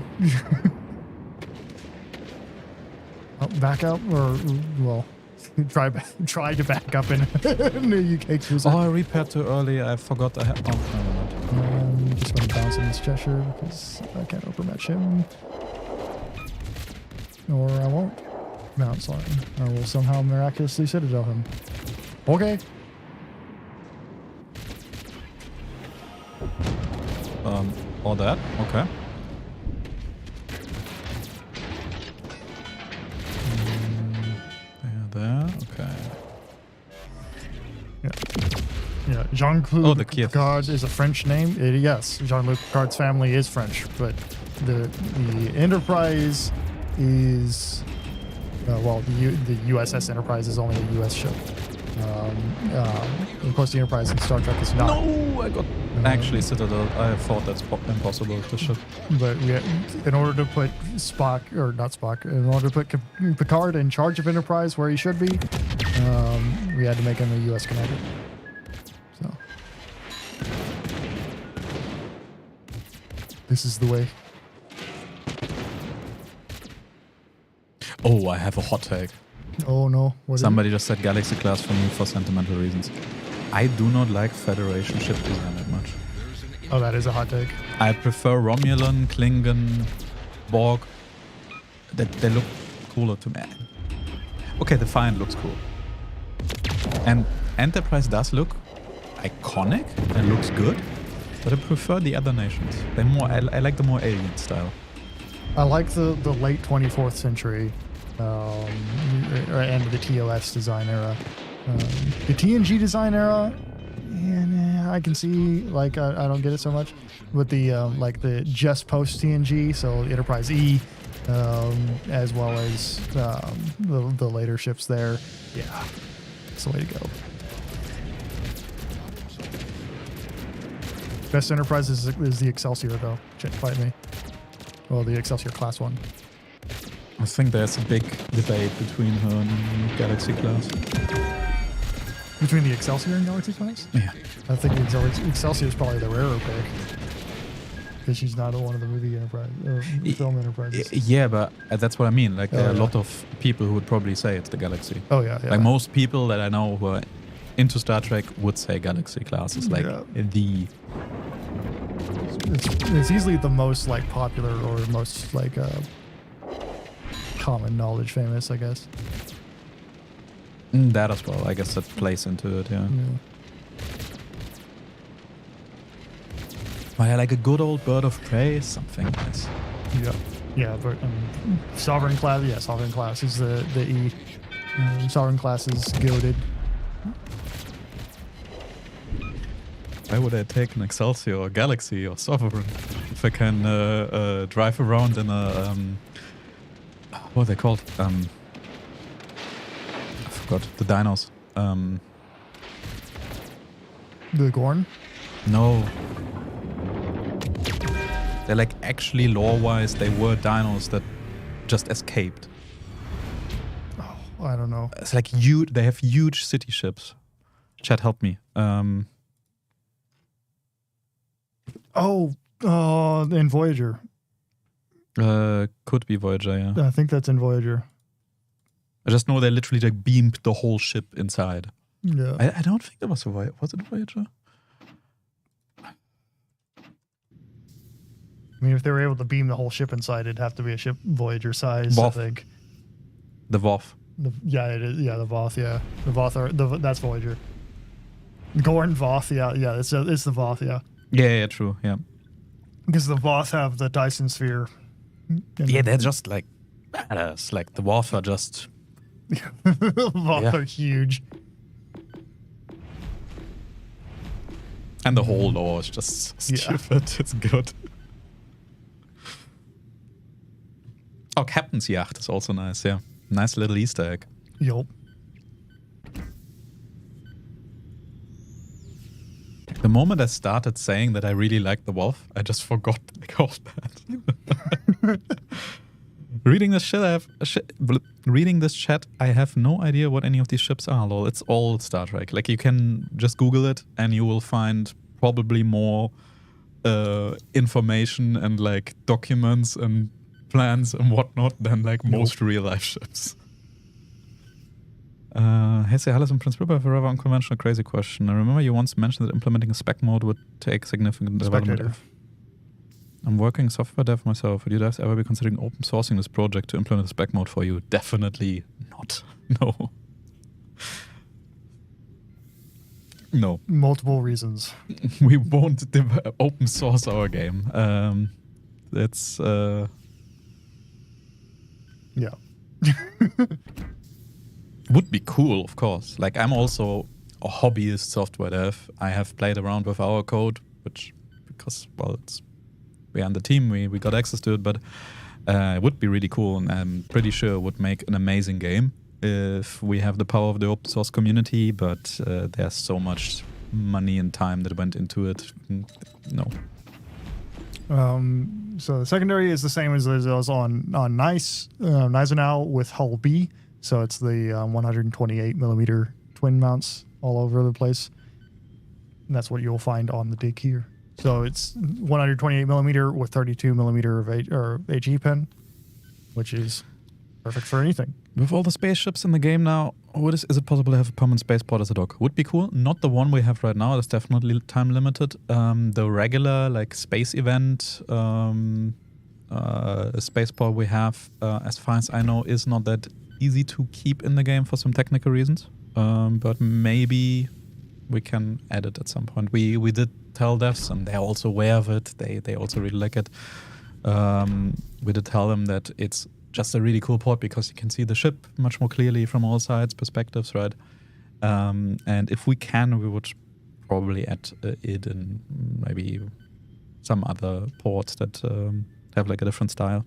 Back up, or well, try to back up in the UK cruiser. Oh, I repaired too early. I forgot I had... Oh, never mind. I'm just going to bounce in this Cheshire because I can't overmatch him. Or I won't bounce on him. I will somehow miraculously citadel him. Okay. All that? Okay. There. Okay. Yeah, Jean-Claude Oh, the Kiev. Picard is a French name. Yes, Jean-Luc Picard's family is French, but the Enterprise is the USS Enterprise is only a US ship. Of course, the Enterprise in Star Trek is not. No, I got... Actually, Citadel. I thought that's impossible to ship. But in order to put in order to put Picard in charge of Enterprise where he should be, we had to make him a U.S. commander. So this is the way. Oh, I have a hot take. Oh no! What is it? Somebody just said Galaxy class for me for sentimental reasons. I do not like Federation ship design that much. Oh, that is a hot take. I prefer Romulan, Klingon, Borg. They look cooler to me. Okay, the Defiant looks cool. And Enterprise does look iconic and looks good, but I prefer the other nations. They're more. I like the more alien style. I like the late 24th century and the TOS design era. The TNG design era, I can see like I don't get it so much with the like the just post TNG, so Enterprise E, as well as the later ships there. Yeah, it's the way to go. Best Enterprise is the Excelsior though. Shouldn't fight me. Well, the Excelsior class one. I think there's a big debate between her and Galaxy class. Between the Excelsior and Galaxy class? Yeah. I think the Excelsior is probably the rarer pick. Because she's not one of the movie enterprise, film enterprises. Yeah, but that's what I mean. Like, there are a yeah. lot of people who would probably say it's the Galaxy. Oh, yeah. Like, most people that I know who are into Star Trek would say Galaxy class is like the... It's easily the most like popular or most like common knowledge famous, I guess. That as well. I guess that plays into it, yeah. Well, yeah, like a good old bird of prey is something nice. Yeah, but Sovereign class, Sovereign class is the E. Sovereign class is goated. Why would I take an Excelsior or Galaxy or Sovereign if I can drive around in a what are they called? I forgot the dinos. The Gorn? No, they're like actually lore-wise they were dinos that just escaped. Oh, I don't know. It's like huge. They have huge city ships. Chat, help me. In Voyager. Could be Voyager, yeah. I think that's in Voyager. I just know they literally like beamed the whole ship inside. Yeah. I don't think that was a Voyager. Was it Voyager? I mean, if they were able to beam the whole ship inside, it'd have to be a ship Voyager size, Voth. I think. The Voth. It is. Yeah, the Voth, yeah. The Voth, that's Voyager. Gorn, Voth, yeah, it's the Voth, yeah. Yeah, true, yeah. Because the Voth have the Dyson sphere. Yeah, they're just like badass. Like the Voth are just... Voth are huge. And the whole lore is just stupid. It's good. Oh, Captain's Yacht is also nice, yeah. Nice little Easter egg. Yup. The moment I started saying that I really like the Wolf, I just forgot they called that. Reading this chat, I have no idea what any of these ships are. Lol, it's all Star Trek. Like you can just Google it and you will find probably more information and like documents and plans and whatnot than like most real life ships. Hey, say hello, Prince Ripper. Forever unconventional, crazy question. I remember you once mentioned that implementing a spec mode would take significant development. I'm working software dev myself. Would you guys ever be considering open sourcing this project to implement a spec mode for you? Definitely not. No. No. Multiple reasons. We won't open source our game. It's... Yeah. Would be cool, of course. Like, I'm also a hobbyist software dev. I have played around with our code, because, well, we're on the team, we got access to it, but it would be really cool, and I'm pretty sure it would make an amazing game if we have the power of the open source community, but there's so much money and time that went into it. No. So the secondary is the same as it was on Nice now with Hull B. So it's the 128 millimeter twin mounts all over the place. And that's what you'll find on the dig here. So it's 128 millimeter with 32 millimeter of HE pen, which is perfect for anything. With all the spaceships in the game now, is it possible to have a permanent spaceport as a dock? Would be cool. Not the one we have right now. That's definitely time limited. The regular like space event spaceport we have, as far as I know, is not that easy to keep in the game for some technical reasons. But maybe we can add it at some point. We did tell devs, and they're also aware of it. They also really like it. We did tell them that it's just a really cool port because you can see the ship much more clearly from all sides, perspectives, right? And if we can, we would probably add it in maybe some other ports that have like a different style.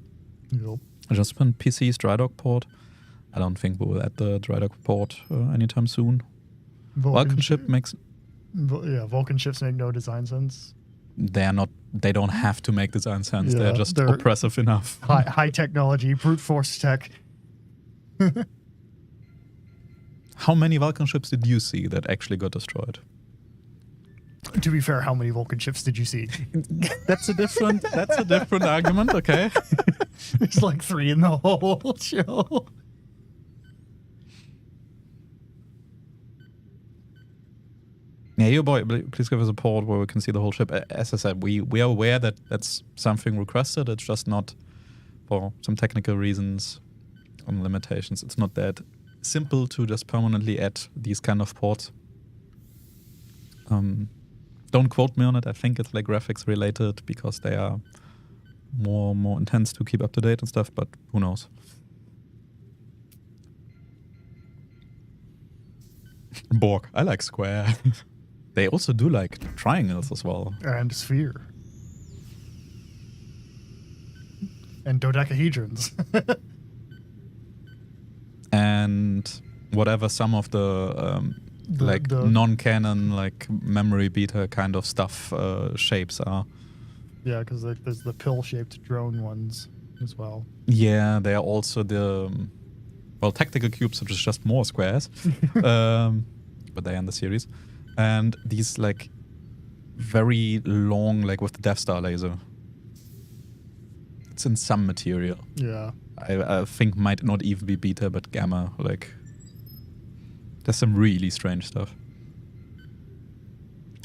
Yep. Adjustment PC's dry dock port. I don't think we will add the dry dock port anytime soon. Vulcan ship makes. Vulcan ships make no design sense. They don't have to make design sense. Yeah, they're just oppressive enough. High technology, brute force tech. How many Vulcan ships did you see that actually got destroyed? To be fair, how many Vulcan ships did you see? That's a different argument, okay? There's like 3 in the whole show. Yeah, your boy, please give us a port where we can see the whole ship. As I said, we are aware that that's something requested. It's just not, for some technical reasons and limitations, it's not that simple to just permanently add these kind of ports. Don't quote me on it. I think it's like graphics related because they are more intense to keep up to date and stuff, but who knows. Borg, I like square. They also do like triangles as well. And sphere. And dodecahedrons. And whatever some of the non-canon, like memory beta kind of stuff shapes are. Yeah, because like, there's the pill-shaped drone ones as well. Yeah, they are also the tactical cubes, which is just more squares, but they are in the series, and these like very long, like with the Death Star laser. It's in some material. Yeah. I think might not even be beta, but gamma. Like, there's some really strange stuff.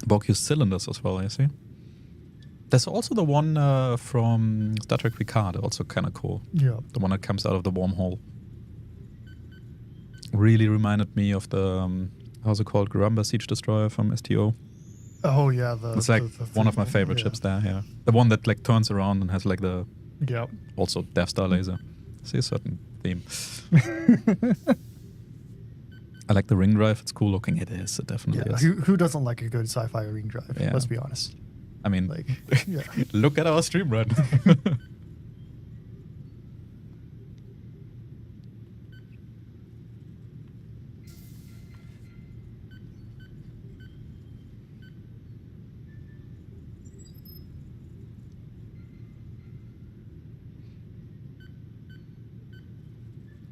Borg use cylinders as well, I see. There's also the one from Star Trek Picard, also kind of cool. Yeah. The one that comes out of the wormhole. Really reminded me of the, how's it called? Garamba Siege Destroyer from STO. Oh, yeah. It's like one of my favorite ships there, yeah. The one that like turns around and has like the also Death Star laser. I see a certain theme. I like the ring drive. It's cool looking. It is. It definitely is. Who doesn't like a good sci-fi ring drive? Yeah. Let's be honest. I mean, Like, yeah. look at our stream run.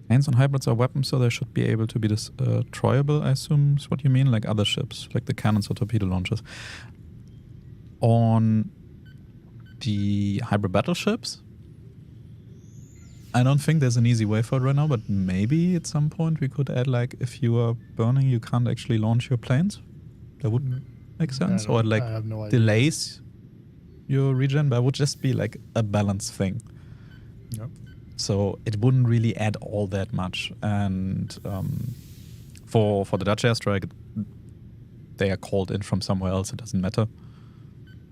Hands on hybrids are weapons, so they should be able to be destroyable, I assume is what you mean, like other ships, like the cannons or torpedo launchers. On the hybrid battleships, I don't think there's an easy way for it right now, but maybe at some point we could add, like, if you are burning, you can't actually launch your planes. That would make sense. Or, like, I have no idea. delays your regen, but it would just be, like, a balanced thing. Yep. So it wouldn't really add all that much. And for the Dutch airstrike, they are called in from somewhere else. It doesn't matter.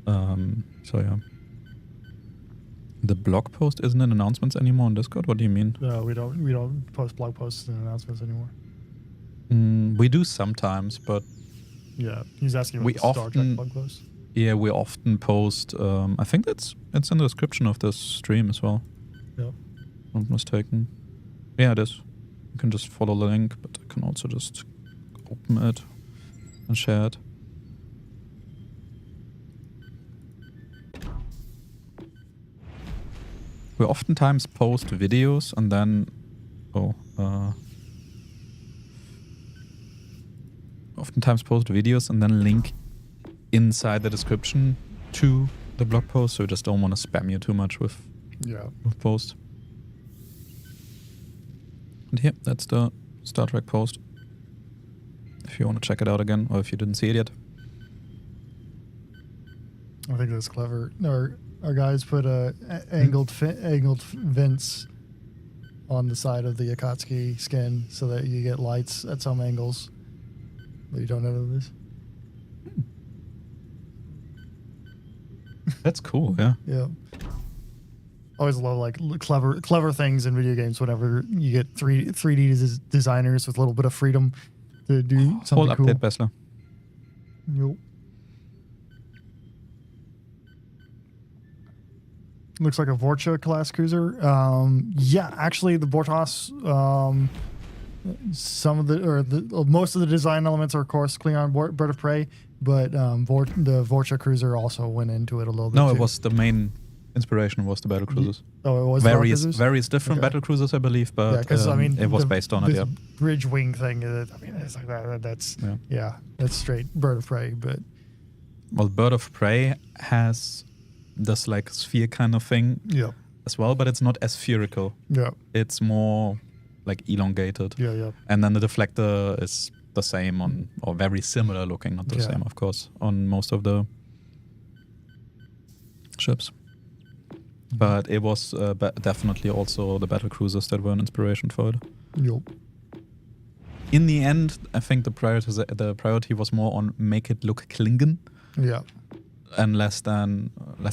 So yeah. The blog post isn't in announcements anymore on Discord. What do you mean? No, we don't post blog posts and announcements anymore. We do sometimes, but Yeah, he's asking about We the Star Trek often- blog posts. yeah, we often post. I think it's in the description of this stream as well. Yep. Not mistaken. Yeah, it is. You can just follow the link, but I can also just open it and share it. We oftentimes post videos and then link inside the description to the blog post, so we just don't want to spam you too much with posts. And here, that's the Star Trek post. If you want to check it out again, or if you didn't see it yet. I think that's clever. Our guys put angled vents on the side of the Akatsuki skin so that you get lights at some angles. But you don't know this. That's cool, yeah. Yeah. Always love like clever things in video games. Whenever you get 3D designers with a little bit of freedom to do something Whole cool. update, Bessler. Yep. Looks like a Vorcha class cruiser. Yeah, actually, the Bortas, some of the most of the design elements are, of course, Klingon bird of prey, but the Vorcha cruiser also went into it a little bit. No, too. it was the main inspiration was the battle cruisers. Oh, it was the Various cruisers? various different Okay. battle cruisers, I believe, Yeah, but because it was based on it. this Yeah. bridge wing thing. I mean, it's like that. That's Yeah. that's straight bird of prey. But Well, bird of prey has this like sphere kind of thing yeah, as well, but it's not as spherical. yeah, It's more like elongated. yeah. And then the deflector is the same on, or very similar looking, not the Yeah. same, of course, on most of the ships. But it was definitely also the battle cruisers that were an inspiration for it. Yup. In the end, I think the priority was more on make it look Klingon, Yeah. and less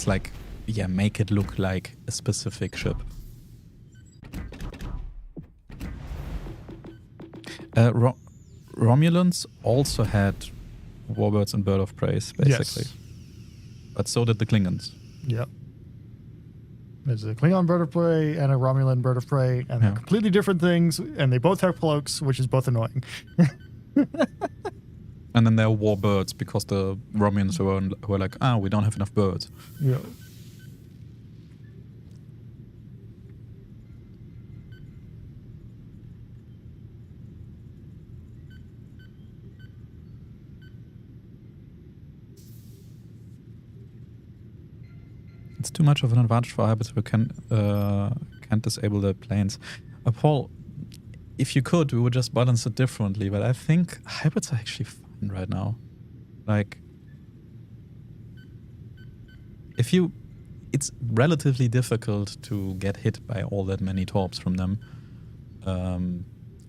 like, yeah, make it look like a specific ship. Romulans also had warbirds and bird of prey, basically. Yes. But so did the Klingons. Yep. There's a Klingon bird of prey and a Romulan bird of prey, and they're Yeah. completely different things, and they both have cloaks, which is both annoying. And then there are warbirds because the Romulans were like, we don't have enough birds. Yeah. It's too much of an advantage for hybrids who can't disable the planes. Paul, if you could, we would just balance it differently, but I think hybrids are actually fine right now. Like, it's relatively difficult to get hit by all that many torps from them,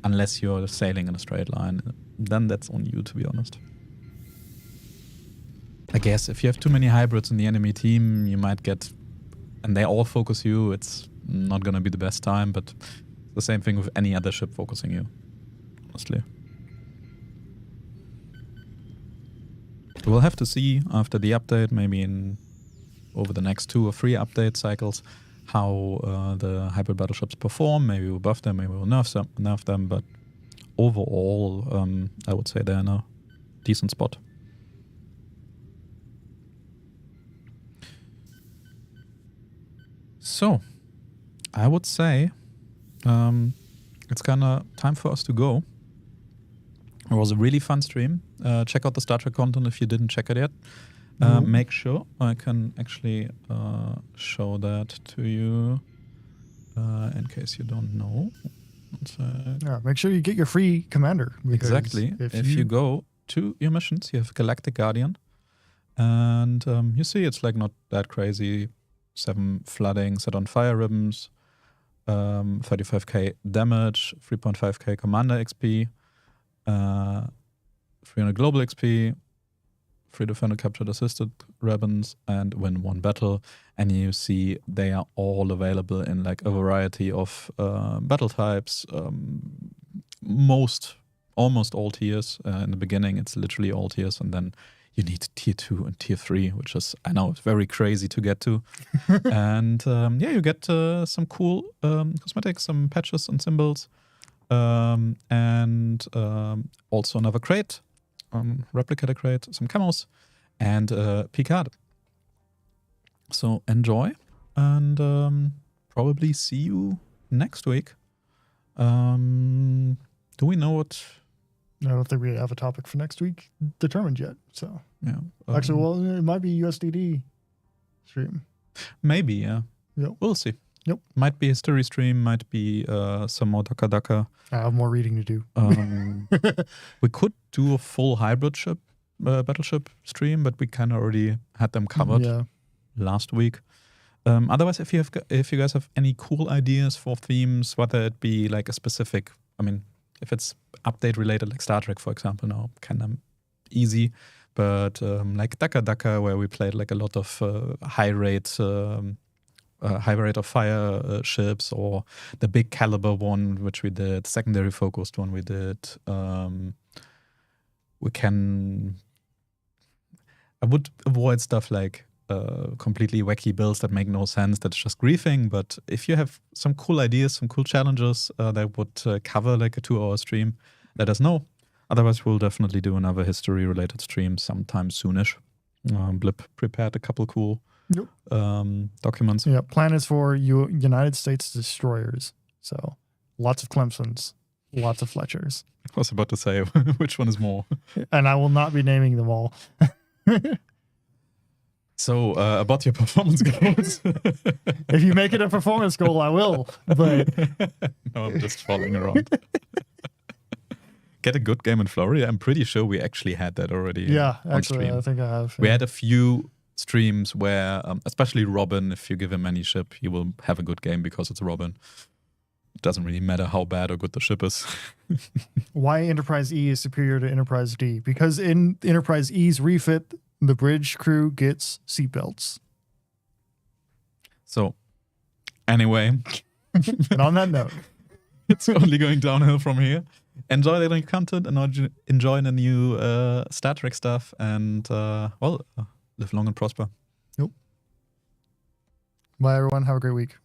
unless you're sailing in a straight line. Then that's on you, to be honest. I guess if you have too many hybrids in the enemy team, you might get, and they all focus you, it's not going to be the best time, but the same thing with any other ship focusing you, honestly. We'll have to see after the update, maybe over the next 2 or 3 update cycles, how the hybrid battleships perform. Maybe we'll buff them, maybe we'll nerf them, but overall, I would say they're in a decent spot. So, I would say it's kind of time for us to go. It was a really fun stream. Check out the Star Trek content if you didn't check it yet. Make sure I can actually show that to you in case you don't know. Yeah, make sure you get your free commander. Exactly. If you go to your missions, you have Galactic Guardian. And you see it's like not that crazy. 7 flooding, set on fire ribbons, 35k damage, 3.5k commander XP, 300 global XP, 3 defender captured assisted ribbons, and win 1 battle. And you see they are all available in like a variety of battle types, almost all tiers. In the beginning, it's literally all tiers, and then you need tier 2 and tier 3, which is, I know, it's very crazy to get to. And you get some cool cosmetics, some patches and symbols, and also another crate, replicator crate, some camos, and Picard. So enjoy, and probably see you next week. Do we know what? I don't think we have a topic for next week determined yet. So Yeah. actually, well, it might be USDD stream. Maybe, yeah. Yep. We'll see. Yep. Might be history stream, might be some more Daka Daka. I have more reading to do. We could do a full hybrid ship, battleship stream, but we kind of already had them covered last week. Otherwise, if you guys have any cool ideas for themes, whether it be like a specific, I mean, if it's update related, like Star Trek, for example, now kind of easy. But like Daka Daka, where we played like a lot of high rate of fire ships, or the big caliber one, which we did, secondary focused one we did. I would avoid stuff like completely wacky builds that make no sense, that's just griefing. But if you have some cool ideas, some cool challenges that would cover like a 2-hour stream, let us know. Otherwise, we'll definitely do another history-related stream sometime soonish. Blip prepared a couple cool documents. Yeah, plan is for United States destroyers. So lots of Clemsons, lots of Fletchers. I was about to say, which one is more? And I will not be naming them all. So, about your performance goals. If you make it a performance goal, I will. But no, I'm just following around. Get a good game in Florida. I'm pretty sure we actually had that already. yeah, on actually, stream. I think I have. We had a few streams where, especially Robin, if you give him any ship, he will have a good game because it's Robin. It doesn't really matter how bad or good the ship is. Why Enterprise E is superior to Enterprise D? Because in Enterprise E's refit, the bridge crew gets seatbelts. So, anyway, And on that note, it's only going downhill from here. Enjoy the new content and enjoy the new Star Trek stuff. And, live long and prosper. bye everyone. Have a great week.